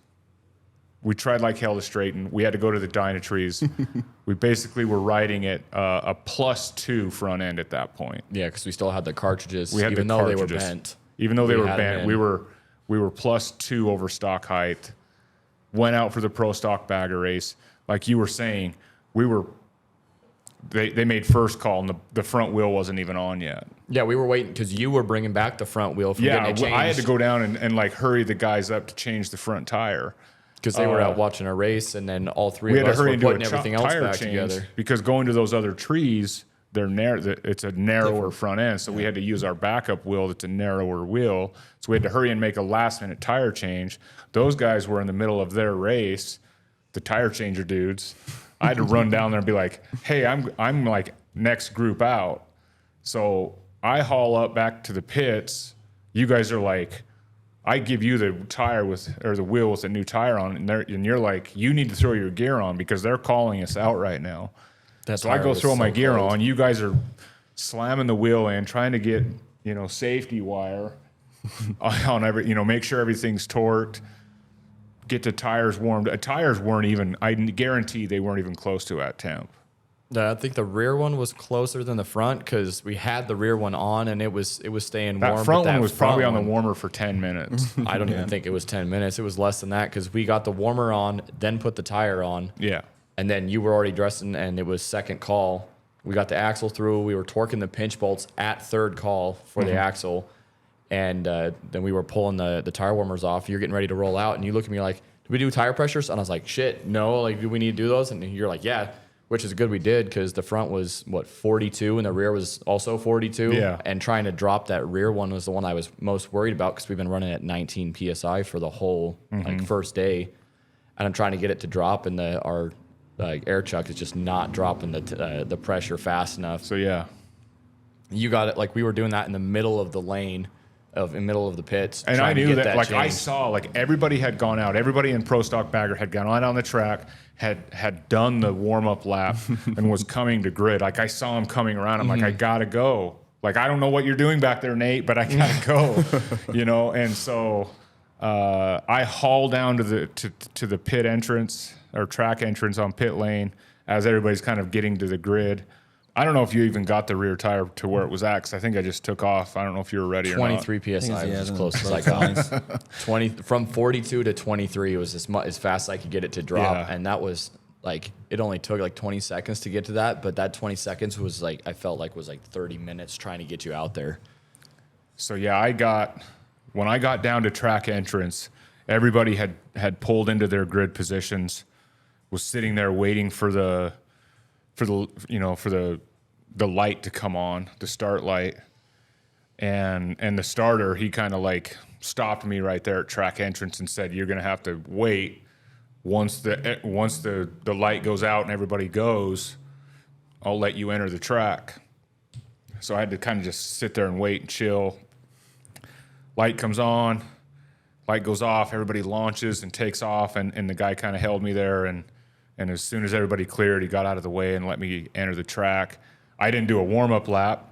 We tried like hell to straighten. We had to go to the Dyna trees. We basically were riding it a +2 front end at that point. yeah, because we still had the cartridges, We had even the though they were cartridges. bent. Even though they were had 'em bent, in. we were +2 over stock height. Went out for the pro stock bagger race. Like you were saying, they made first call and the front wheel wasn't even on yet. Yeah, we were waiting because you were bringing back the front wheel from Yeah, getting it changed. I had to go down and like hurry the guys up to change the front tire. because they were out watching a race, and then all three We of had us to hurry were and do a putting everything else tire back change together. because going to those other trees, they're narrow. It's a narrower front end, so we had to use our backup wheel. That's a narrower wheel, so we had to hurry and make a last minute tire change. Those guys were in the middle of their race, the tire changer dudes. I had to run down there and be like, "Hey, I'm like next group out," so I haul up back to the pits. You guys are like, I give you the tire or the wheel with a new tire on, and you're like, you need to throw your gear on because they're calling us out right now. So I go throw my gear on. You guys are slamming the wheel in, trying to get safety wire on every make sure everything's torqued, get the tires warmed. Tires weren't even. I guarantee they weren't even close to at temp. I think the rear one was closer than the front because we had the rear one on and it was staying warm. That front but one was probably on the one- warmer for 10 minutes. I don't even think it was 10 minutes. It was less than that because we got the warmer on, then put the tire on, Yeah. and then you were already dressing, and it was second call. We got the axle through. We were torquing the pinch bolts at third call for the axle, and then we were pulling the tire warmers off. You're getting ready to roll out, and you look at me like, "Do we do tire pressures?" And I was like, "Shit, no. Like, do we need to do those?" And you're like, "Yeah." Which is good we did because the front was 42 and the rear was also 42. Yeah. And trying to drop that rear one was the one I was most worried about because we've been running at 19 psi for the whole first day, and I'm trying to get it to drop, and our air chuck is just not dropping the pressure fast enough. So yeah. You got it like we were doing that in the middle of the lane, in the middle of the pits, And I trying to knew get that, like I changed. saw, like everybody had gone out. Everybody in Pro Stock Bagger had gone out on the track, had done the warm up lap, and was coming to grid. Like I saw him coming around. I'm like, I gotta go. Like I don't know what you're doing back there, Nate, but I gotta go. And so I haul down to the pit entrance or track entrance on pit lane as everybody's kind of getting to the grid. I don't know if you even got the rear tire to where it was at, because I think I just took off. I don't know if you were ready or not. 23 psi was yeah, as close as I got. 20 from 42 to 23 was as fast as I could get it to drop, Yeah. and that was like it only took like 20 seconds to get to that, but that 20 seconds was like I felt like was like 30 minutes trying to get you out there. So yeah, when I got down to track entrance, everybody had pulled into their grid positions, was sitting there waiting for the light to come on, the start light. And the starter, he kind of like stopped me right there at track entrance and said, "You're going to have to wait once the light goes out and everybody goes, I'll let you enter the track." So I had to kind of just sit there and wait and chill. Light comes on, light goes off, everybody launches and takes off, and the guy kind of held me there, and as soon as everybody cleared, he got out of the way and let me enter the track. I didn't do a warm-up lap.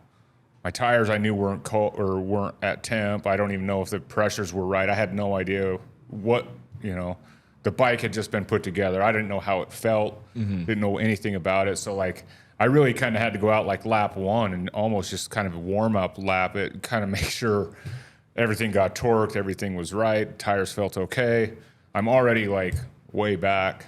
My tires I knew weren't cold or weren't at temp. I don't even know if the pressures were right. I had no idea what, the bike had just been put together. I didn't know how it felt, didn't know anything about it. So like I really kind of had to go out like lap 1 and almost just kind of a warm-up lap it, kind of make sure everything got torqued, everything was right, tires felt okay. I'm already like way back,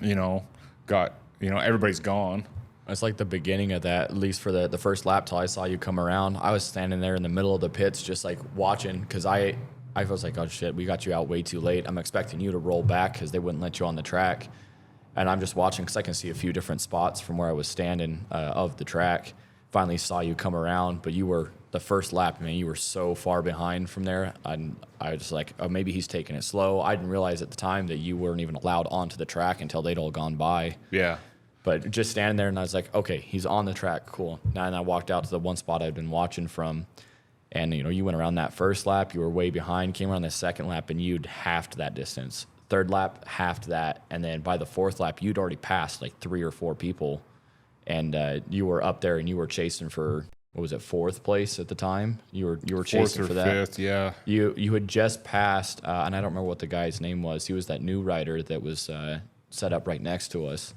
everybody's gone. It's like the beginning of that, at least for the first lap till I saw you come around. I was standing there in the middle of the pits just like watching because I was like, oh shit, we got you out way too late. I'm expecting you to roll back because they wouldn't let you on the track. And I'm just watching because I can see a few different spots from where I was standing of the track. Finally saw you come around, but you were the first lap, man, you were so far behind from there. And I was just like, oh, maybe he's taking it slow. I didn't realize at the time that you weren't even allowed onto the track until they'd all gone by. Yeah. But just standing there, and I was like, okay, he's on the track, cool. And I walked out to the one spot I'd been watching from, and you went around that first lap, you were way behind, came around the second lap, and you'd halved that distance. Third lap, halved that, and then by the fourth lap, you'd already passed like 3 or 4 people, and you were up there, and you were chasing for, what was it, 4th place at the time? You were chasing for that. 4th or 5th, yeah. You had just passed, and I don't remember what the guy's name was. He was that new rider that was set up right next to us.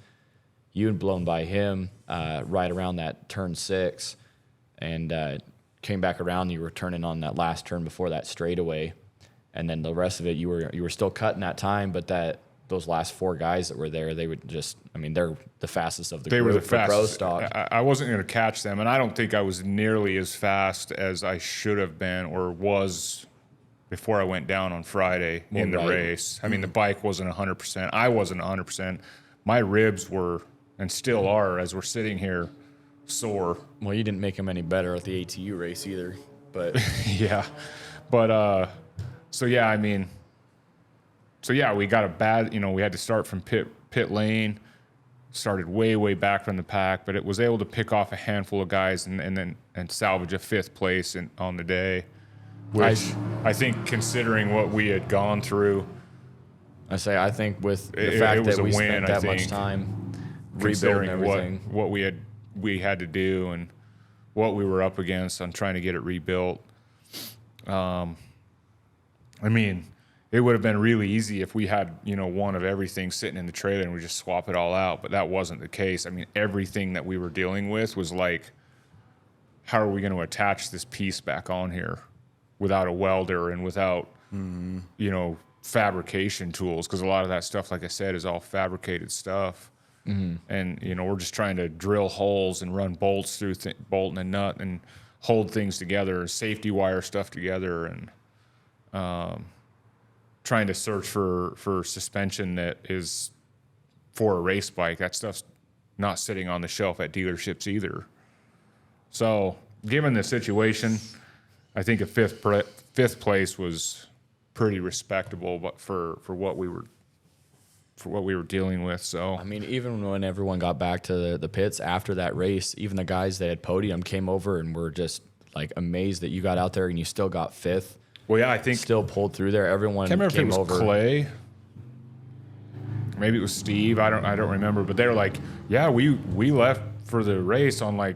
You had blown by him right around that turn 6, and came back around. You were turning on that last turn before that straightaway, and then the rest of it, you were still cutting that time. But those last 4 guys that were there, they would just, they're the fastest of the group. They were the for fastest. Pro Stock. I wasn't going to catch them, and I don't think I was nearly as fast as I should have been or was before I went down on Friday in the race. The bike wasn't 100%. I wasn't 100%. My ribs were, and still are, as we're sitting here, sore. Well, you didn't make them any better at the ATU race either, but yeah. But we got a bad, we had to start from pit lane, started way back from the pack, but it was able to pick off a handful of guys and salvage a 5th place on the day, which I think, considering what we had gone through, I think with the fact that we spent that much time rebuilding everything, what we had to do and what we were up against on trying to get it rebuilt. It would have been really easy if we had, one of everything sitting in the trailer and we just swap it all out, but that wasn't the case. Everything that we were dealing with was like, how are we going to attach this piece back on here without a welder and without, fabrication tools? Because a lot of that stuff, like I said, is all fabricated stuff. Mm-hmm. And, we're just trying to drill holes and run bolts through, bolt and a nut and hold things together, safety wire stuff together, and trying to search for suspension that is for a race bike. That stuff's not sitting on the shelf at dealerships either. So given the situation, I think a 5th place was pretty respectable, but for what we were dealing with. So even when everyone got back to the pits after that race, even the guys that had podium came over and were just like amazed that you got out there and you still got 5th. Well, yeah, I think still pulled through there. Everyone can't remember came if it was over. Clay, maybe it was Steve. I don't remember. But they were like, yeah, we left for the race on like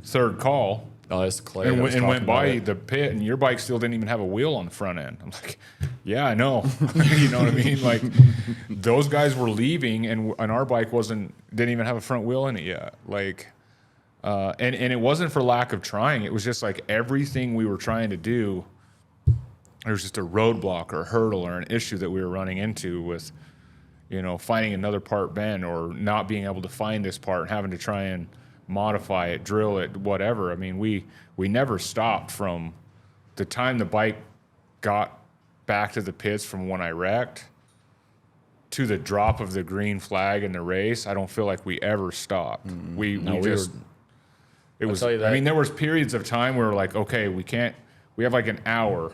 3rd call. Oh, it's Clay. And went by the pit, and your bike still didn't even have a wheel on the front end. I'm like, yeah, I know. You know what I mean? Like, those guys were leaving, and our bike didn't even have a front wheel in it yet. Like, and it wasn't for lack of trying. It was just like everything we were trying to do, there was just a roadblock or a hurdle or an issue that we were running into with, finding another part bend or not being able to find this part and having to try and modify it, drill it, whatever. We never stopped from the time the bike got back to the pits from when I wrecked to the drop of the green flag in the race. I don't feel like we ever stopped. Mm-hmm. There was periods of time where we're like, okay, we have like an hour.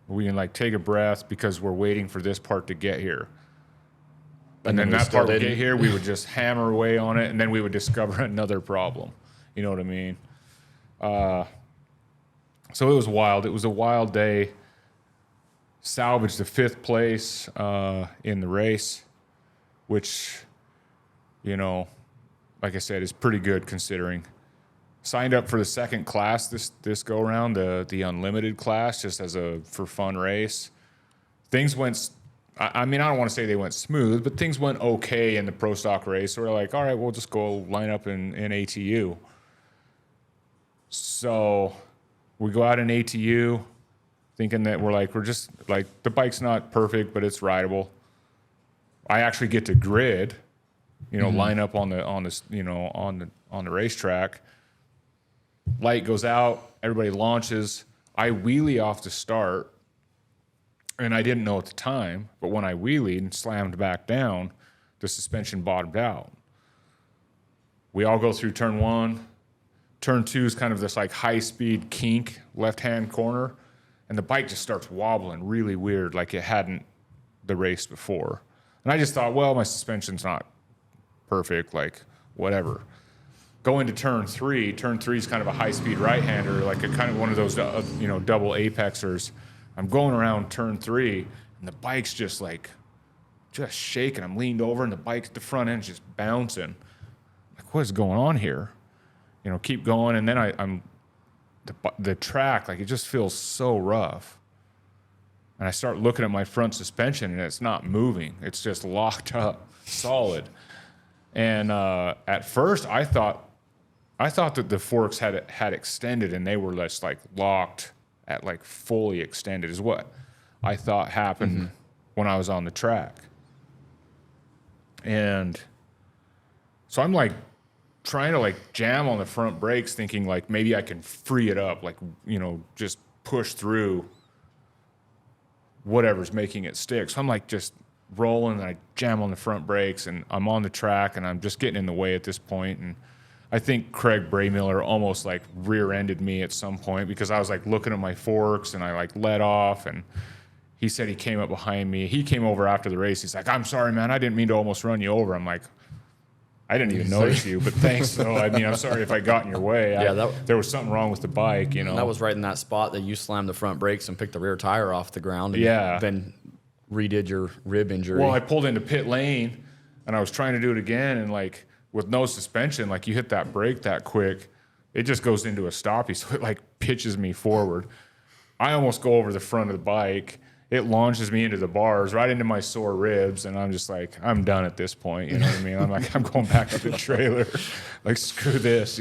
We can like take a breath because we're waiting for this part to get here. And then that part would get here, we would just hammer away on it, and then we would discover another problem. You know what I mean? So it was wild. It was a wild day. Salvaged the 5th place in the race, which, like I said, is pretty good considering. Signed up for the 2nd class this go around, the unlimited class, just as a for fun race. Things went I mean, I don't want to say they went smooth, but things went okay in the pro stock race. So we're like, all right, we'll just go line up in ATU. So we go out in ATU thinking that we're just like, the bike's not perfect, but it's rideable. I actually get to grid, line up on the racetrack. Light goes out, everybody launches. I wheelie off the start. And I didn't know at the time, but when I wheelied and slammed back down, the suspension bottomed out. We all go through turn 1. Turn 2 is kind of this like high-speed kink left-hand corner, and the bike just starts wobbling really weird, like it hadn't the race before. And I just thought, well, my suspension's not perfect, like whatever. Go into turn 3. Turn 3 is kind of a high-speed right-hander, like a kind of one of those double apexers. I'm going around turn 3, and the bike's just shaking. I'm leaned over, and the front end's just bouncing. Like, what is going on here? Keep going, and then the track, like, it just feels so rough. And I start looking at my front suspension, and it's not moving. It's just locked up, solid. And at first, I thought that the forks had extended, and they were just like locked at like fully extended is what I thought happened when I was on the track. And so I'm like trying to like jam on the front brakes, thinking like maybe I can free it up, like, just push through whatever's making it stick. So I'm like just rolling, and I jam on the front brakes, and I'm on the track, and I'm just getting in the way at this point. And I think Craig Braymiller almost like rear-ended me at some point because I was like looking at my forks, and I like let off, and he said he came up behind me. He came over after the race. He's like, "I'm sorry, man. I didn't mean to almost run you over." I'm like, I didn't even notice you, but thanks though. I mean, I'm sorry if I got in your way. There was something wrong with the bike, That was right in that spot that you slammed the front brakes and picked the rear tire off the ground. And then redid your rib injury. Well, I pulled into pit lane, and I was trying to do it again, and like with no suspension, like you hit that brake that quick, it just goes into a stoppie, so it like pitches me forward. I almost go over the front of the bike. It launches me into the bars, right into my sore ribs, and I'm just like, I'm done at this point, you know what I mean? I'm like, I'm going back to the trailer. Like, screw this,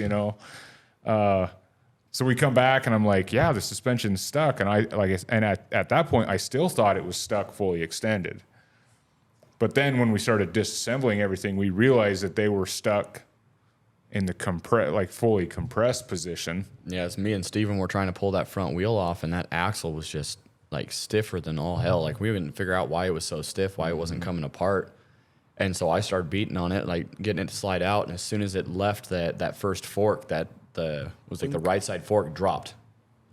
So we come back, and I'm like, yeah, the suspension's stuck. And at that point, I still thought it was stuck fully extended. But then when we started disassembling everything, we realized that they were stuck in the fully compressed position. Yeah, it's me and Steven were trying to pull that front wheel off, and that axle was just like stiffer than all hell. Like, we couldn't figure out why it was so stiff, why it wasn't coming apart. And so I started beating on it, like getting it to slide out. And as soon as it left that first fork, the right side fork dropped,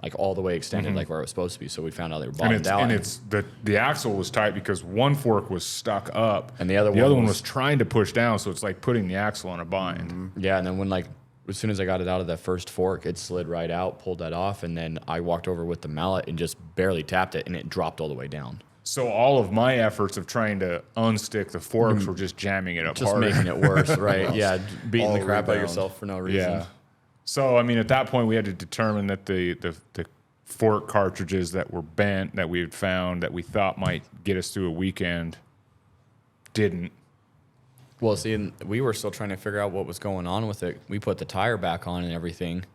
like all the way extended, like where it was supposed to be. So we found out they were bottomed out. And the axle was tight because one fork was stuck up, and the other one was trying to push down. So it's like putting the axle in a bind. Yeah, and then as soon as I got it out of that first fork, it slid right out, pulled that off, and then I walked over with the mallet and just barely tapped it, and it dropped all the way down. So all of my efforts of trying to unstick the forks were just jamming it up just harder. Making it worse, right? Yeah, beating the crap out of yourself for no reason. Yeah. So, I mean, at that point, we had to determine that the fork cartridges that were bent, that we had found, that we thought might get us through a weekend, didn't. Well, see, and we were still trying to figure out what was going on with it. We put the tire back on and everything,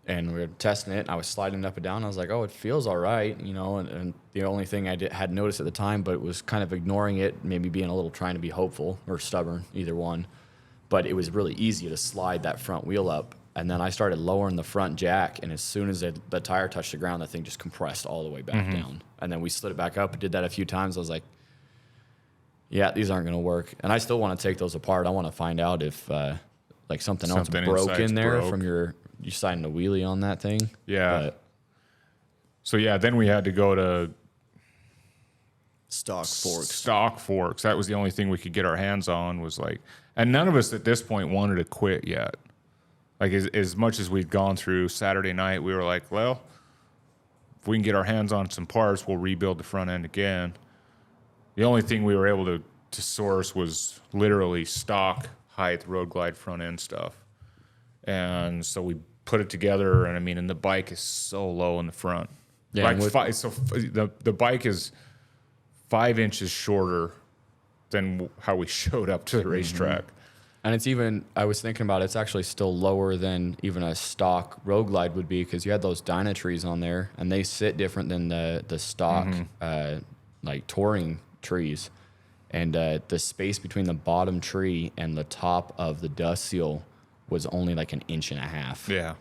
and we were testing it. I was sliding it up and down. I was like, oh, it feels all right, and the only thing I had noticed at the time, but was kind of ignoring it, maybe being a little trying to be hopeful or stubborn, either one. But it was really easy to slide that front wheel up. And then I started lowering the front jack, and as soon as the tire touched the ground, the thing just compressed all the way back down. And then we slid it back up and did that a few times. I was like, yeah, these aren't going to work. And I still want to take those apart. I want to find out if something else broke in there from you sliding the wheelie on that thing. Yeah. So, yeah, then we had to go to stock forks. That was the only thing we could get our hands on and none of us at this point wanted to quit yet. Like, as much as we'd gone through Saturday night, we were like, well, if we can get our hands on some parts, we'll rebuild the front end again. The only thing we were able to source was literally stock height road glide front end stuff. And so we put it together, and the bike is so low in the front. Yeah, the bike is 5 inches shorter than how we showed up to the racetrack. And it's even, I was thinking about it, it's actually still lower than even a stock road glide would be, because you had those Dyna trees on there, and they sit different than the stock like touring trees. And the space between the bottom tree and the top of the dust seal was only like 1.5 inches. Yeah.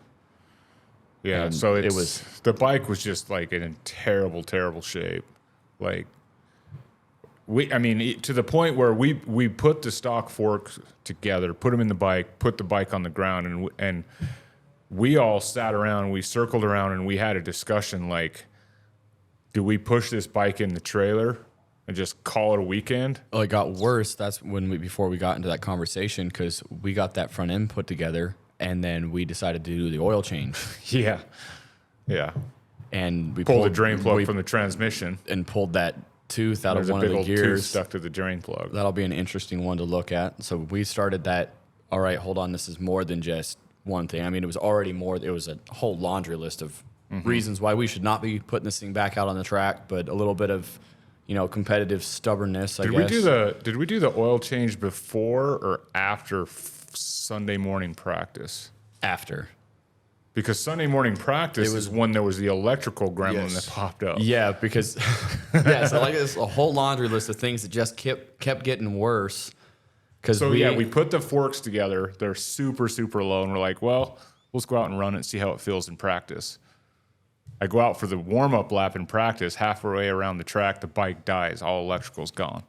Yeah, And so it was, the bike was just like in terrible, terrible shape. Like, to the point where we put the stock forks together, put them in the bike, put the bike on the ground, and we all sat around, we circled around, and we had a discussion like, do we push this bike in the trailer and just call it a weekend? Well, it got worse. That's before we got into that conversation, because we got that front end put together, and then we decided to do the oil change. Yeah. And we pulled the drain plug from the transmission and pulled that tooth out There's of one a of big the old tooth gears. stuck to the drain plug. That'll be an interesting one to look at. So we started that. All right, hold on. This is more than just one thing. I mean, it was already more. It was a whole laundry list of reasons why we should not be putting this thing back out on the track, but a little bit of, competitive stubbornness, I guess. Did we do the oil change before or after Sunday morning practice? After. Because Sunday morning practice is when there was the electrical gremlin that popped up. Yeah, because so like there's a whole laundry list of things that just kept getting worse. We put the forks together. They're super, super low, and we're like, well, let's go out and run it and see how it feels in practice. I go out for the warm-up lap in practice. Halfway around the track, the bike dies. All electrical's gone.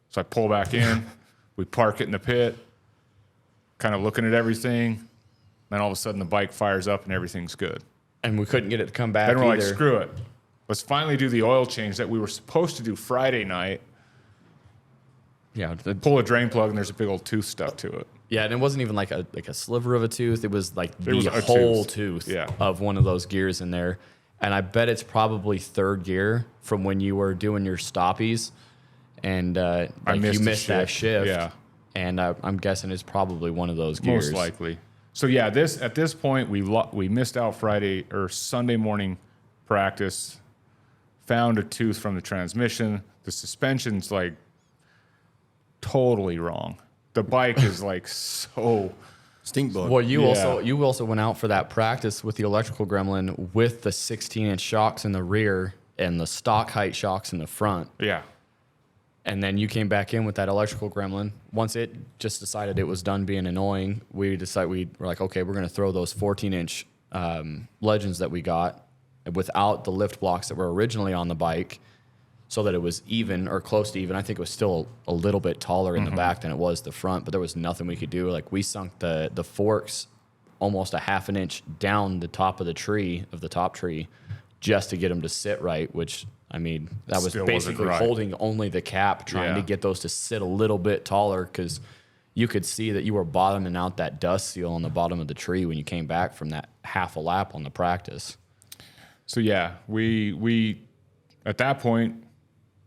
So I pull back in. We park it in the pit, kind of looking at everything. Then all of a sudden, the bike fires up and everything's good. And we couldn't get it to come back. Then we're like, screw it. Let's finally do the oil change that we were supposed to do Friday night. Yeah. Pull a drain plug and there's a big old tooth stuck to it. Yeah, and it wasn't even like a sliver of a tooth. It was like the was a whole tooth. tooth of one of those gears in there. And I bet it's probably third gear from when you were doing your stoppies. And you missed that shift. Yeah. And I'm guessing it's probably one of those gears. Most likely. So yeah, at this point we missed out Friday or Sunday morning practice. Found a tooth from the transmission. The suspension's like totally wrong. The bike is like so Stink bug. Well, you also went out for that practice with the electrical gremlin with the 16-inch shocks in the rear and the stock height shocks in the front. Yeah. And then you came back in with that electrical gremlin. Once it just decided it was done being annoying, we were like, okay, we're going to throw those 14-inch Legends that we got without the lift blocks that were originally on the bike, so that it was even or close to even. I think it was still a little bit taller in the back than it was the front, but there was nothing we could do. Like, we sunk the forks almost a half an inch down the top of the top tree, just to get them to sit right, which, I mean, that was Still basically wasn't right. holding only the cap, trying to get those to sit a little bit taller, because you could see that you were bottoming out that dust seal on the bottom of the tree when you came back from that half a lap on the practice. So yeah, we at that point,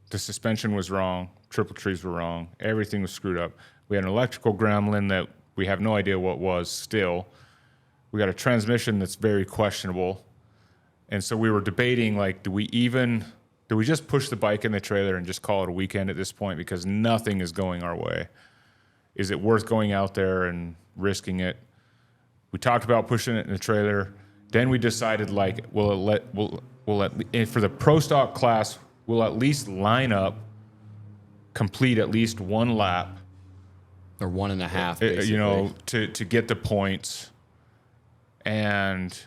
the suspension was wrong, triple trees were wrong, everything was screwed up. We had an electrical gremlin that we have no idea what was still. We got a transmission that's very questionable. And so we were debating, like, do we just push the bike in the trailer and just call it a weekend at this point, because nothing is going our way? Is it worth going out there and risking it? We talked about pushing it in the trailer. Then we decided, like, for the pro stock class, we'll at least line up, complete at least one lap, Or 1.5, basically. to get the points. And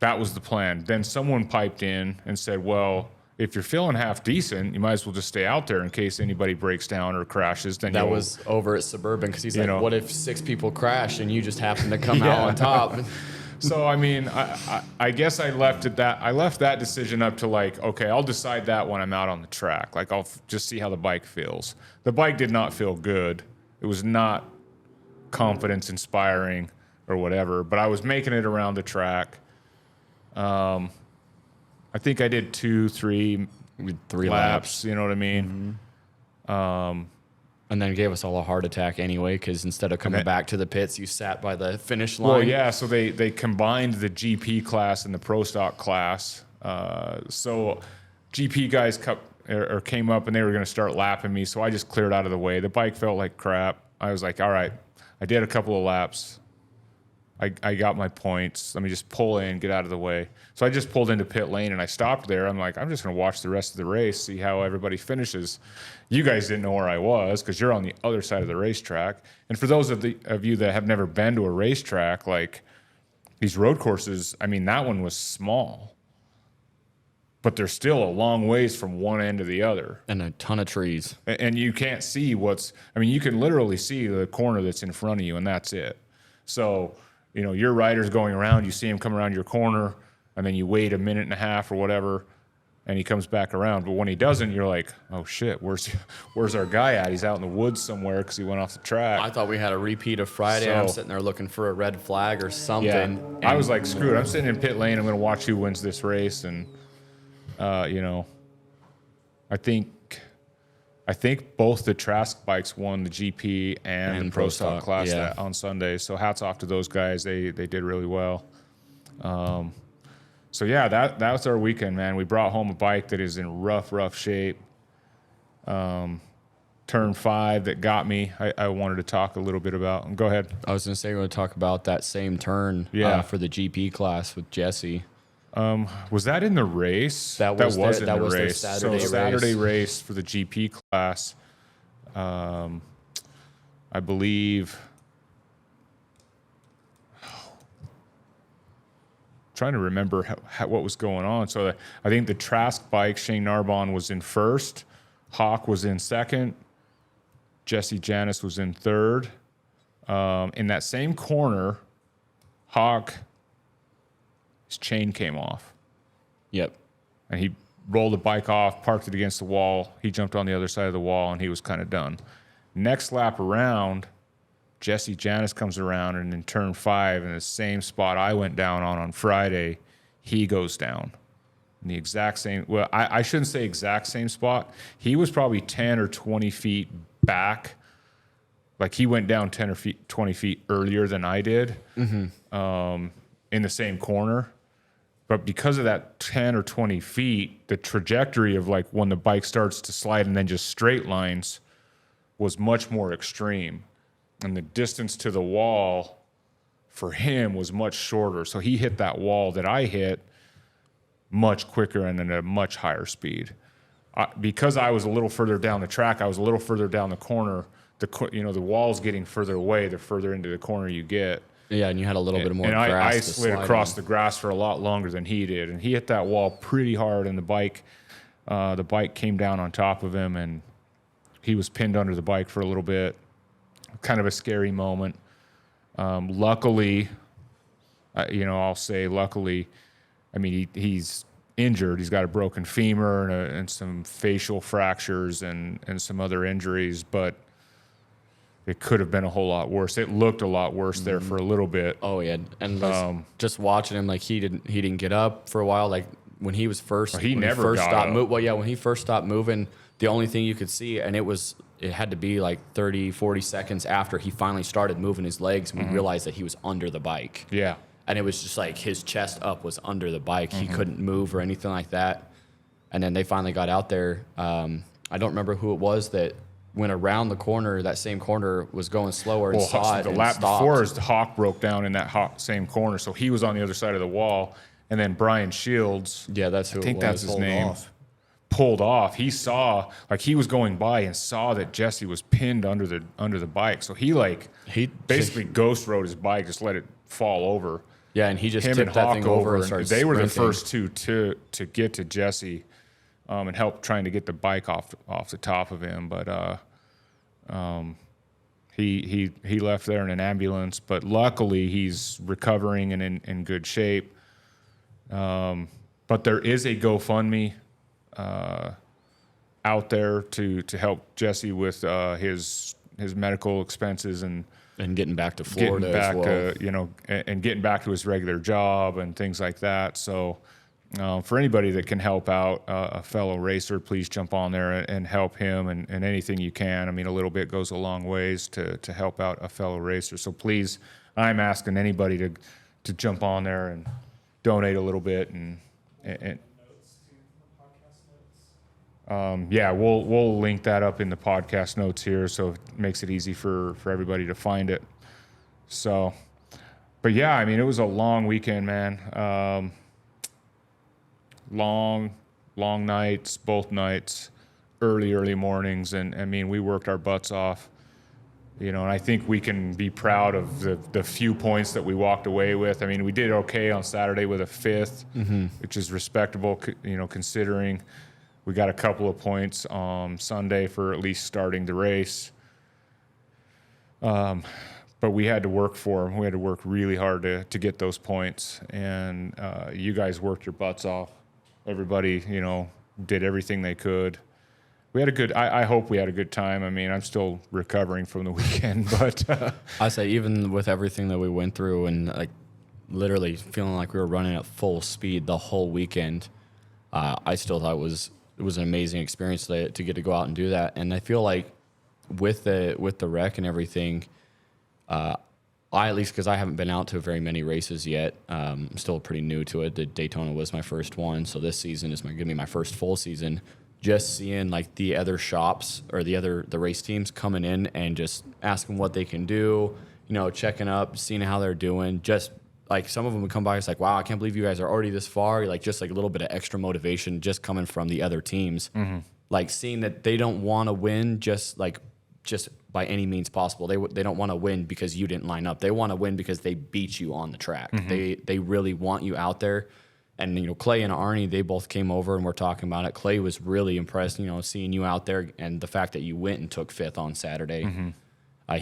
that was the plan. Then someone piped in and said, well, if you're feeling half decent, you might as well just stay out there in case anybody breaks down or crashes. Then That was over at Suburban, because he's like, know. what if 6 people crash and you just happen to come out on top? So, I mean, I guess I left that decision up to, like, okay, I'll decide that when I'm out on the track. Like, I'll just see how the bike feels. The bike did not feel good. It was not confidence inspiring or whatever, but I was making it around the track. I think I did 3 laps, you know what I mean? And then gave us all a heart attack anyway, because instead of coming back to the pits, you sat by the finish line. Well, yeah, so they combined the GP class and the Pro Stock class. So GP guys or came up and they were going to start lapping me. So I just cleared out of the way. The bike felt like crap. I was like, all right, I did a couple of laps. I got my points. Let me just pull in, get out of the way. So I just pulled into pit lane and I stopped there. I'm like, I'm just going to watch the rest of the race, see how everybody finishes. You guys didn't know where I was because you're on the other side of the racetrack. And for those of you that have never been to a racetrack, like these road courses, I mean, that one was small, but they're still a long ways from one end to the other. And a ton of trees. And you can't see you can literally see the corner that's in front of you and that's it. So, your rider's going around, you see him come around your corner, and then you wait a minute and a half or whatever, and he comes back around. But when he doesn't, you're like, oh shit, where's our guy at? He's out in the woods somewhere because he went off the track. I thought we had a repeat of Friday. I'm sitting there looking for a red flag or something. Yeah. I was like, screw it. I'm sitting in pit lane. I'm going to watch who wins this race. And, I think both the Trask bikes won the GP and the Pro Stock class on Sunday. So hats off to those guys. They did really well. So yeah, that was our weekend, man. We brought home a bike that is in rough shape. Turn 5 that got me. I wanted to talk a little bit about. Go ahead. I was going to say we're going to talk about that same turn for the GP class with Jesse. Was that in the race? That was in the race. Saturday race for the GP class. I believe. Trying to remember what was going on. So I think the Trask bike, Shane Narbonne was in first. Hawk was in second. Jesse Janis was in third. In that same corner, Hawk, his chain came off. Yep. And he rolled the bike off, parked it against the wall. He jumped on the other side of the wall, and he was kind of done. Next lap around, Jesse Janis comes around, and in turn 5, in the same spot I went down on Friday, he goes down. In the exact same, well, I shouldn't say exact same spot. He was probably 10 or 20 feet back. Like he went down 10 or 20 feet earlier than I did in the same corner. But because of that 10 or 20 feet, the trajectory of like when the bike starts to slide and then just straight lines was much more extreme. And the distance to the wall for him was much shorter. So he hit that wall that I hit much quicker and at a much higher speed. Because I was a little further down the track, I was a little further down the corner. The wall's getting further away the further into the corner you get. Yeah, and you had a little bit more and grass. I slid across the grass for a lot longer than he did, and he hit that wall pretty hard. And the bike came down on top of him, and he was pinned under the bike for a little bit. Kind of a scary moment. Luckily, I'll say luckily. I mean, he's injured. He's got a broken femur and some facial fractures and some other injuries, but it could have been a whole lot worse. It looked a lot worse there for a little bit. Oh yeah, and just watching him, like he didn't get up for a while. Like when he was first, he never got up. When he first stopped moving, the only thing you could see, and it had to be like 30, 40 seconds after he finally started moving his legs, and we realized that he was under the bike. Yeah. And it was just like his chest up was under the bike. He couldn't move or anything like that. And then they finally got out there. I don't remember who it was that went around the corner. That same corner was going slower and saw it. The lap before, the Hawk broke down in that same corner, so he was on the other side of the wall. And then Brian Shields, that's who I think that's his name, pulled off. He saw, like he was going by and saw that Jesse was pinned under the bike. So he basically ghost rode his bike, just let it fall over. Yeah, and he just him tipped and that Hawk thing over and started they were the sprinting. first two to get to Jesse and help trying to get the bike off the top of him. But he left there in an ambulance. But luckily he's recovering and in good shape. But there is a GoFundMe out there to help Jesse with his medical expenses and getting back to Florida as well. And getting back to his regular job and things like that. So for anybody that can help out a fellow racer, please jump on there and help him and anything you can. I mean, a little bit goes a long ways to help out a fellow racer. So please, I'm asking anybody to jump on there and donate a little bit and Yeah, we'll link that up in the podcast notes here, so it makes it easy for everybody to find it. So, but yeah, I mean, it was a long weekend, man. Long nights, both nights, early mornings, and I mean, we worked our butts off. And I think we can be proud of the few points that we walked away with. I mean, we did okay on Saturday with a 5th, which is respectable, considering we got a couple of points on Sunday for at least starting the race. But we had to work for them. We had to work really hard to get those points. And you guys worked your butts off. Everybody, did everything they could. We had I hope we had a good time. I mean, I'm still recovering from the weekend, but I say even with everything that we went through and like literally feeling like we were running at full speed the whole weekend, I still thought it was an amazing experience to get to go out and do that. And I feel like with the wreck and everything, I at least, because I haven't been out to very many races yet. I'm still pretty new to it. The Daytona was my first one, so this season is going to be my first full season. Just seeing like the other shops or the race teams coming in and just asking what they can do, checking up, seeing how they're doing. Just like some of them would come by, it's like, wow, I can't believe you guys are already this far. Like just like a little bit of extra motivation just coming from the other teams. Mm-hmm. Like seeing that they don't want to win just by any means possible. They don't want to win because you didn't line up. They want to win because they beat you on the track. Mm-hmm. They really want you out there. And, Clay and Arnie, they both came over and we're talking about it. Clay was really impressed, seeing you out there and the fact that you went and took 5th on Saturday. Mm-hmm.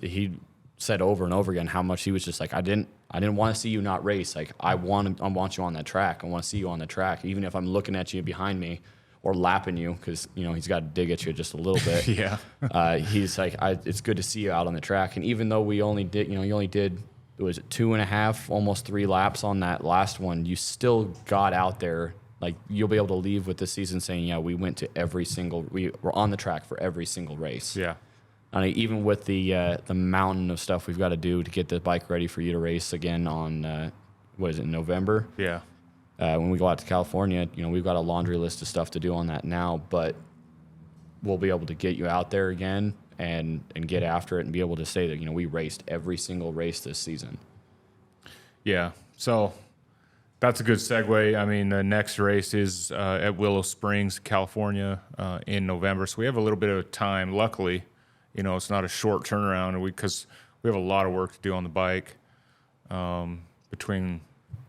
He said over and over again how much he was just like, I didn't want to see you not race. Like, I want you on that track. I want to see you on the track, even if I'm looking at you behind me or lapping you, because, he's got to dig at you just a little bit. Yeah. He's like, it's good to see you out on the track. And even though we only did, you only did, it was 2.5, almost 3 laps on that last one, you still got out there. Like, you'll be able to leave with the season saying, yeah, we went to we were on the track for every single race. Yeah. And even with the mountain of stuff we've got to do to get the bike ready for you to race again on, November? Yeah. When we go out to California, we've got a laundry list of stuff to do on that now, but we'll be able to get you out there again and get after it and be able to say that, we raced every single race this season. Yeah. So that's a good segue. I mean, the next race is at Willow Springs, California, in November. So we have a little bit of time. Luckily, it's not a short turnaround because we have a lot of work to do on the bike, between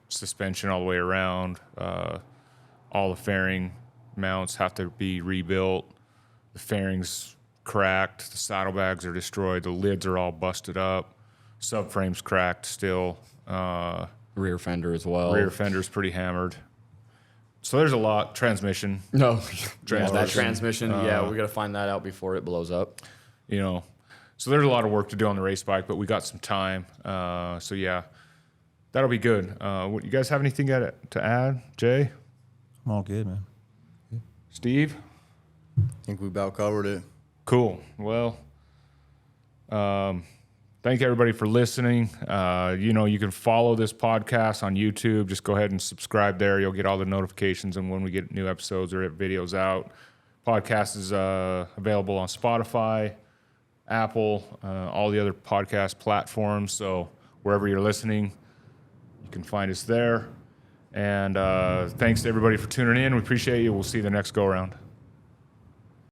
suspension all the way around. All the fairing mounts have to be rebuilt. The fairings cracked, the saddlebags are destroyed, the lids are all busted up, subframe's cracked still. Rear fender as well. Rear fender's pretty hammered. So there's a lot. Transmission. No. That transmission, we got to find that out before it blows up. So there's a lot of work to do on the race bike, but we got some time. So yeah, that'll be good. You guys have anything to add, Jay? I'm all good, man. Steve? I think we about covered it. Cool. Well, thank everybody for listening. You can follow this podcast on YouTube. Just go ahead and subscribe there. You'll get all the notifications and when we get new episodes or videos out. Podcast is available on Spotify, Apple, all the other podcast platforms. So wherever you're listening, you can find us there. And thanks to everybody for tuning in. We appreciate you. We'll see you the next go-around.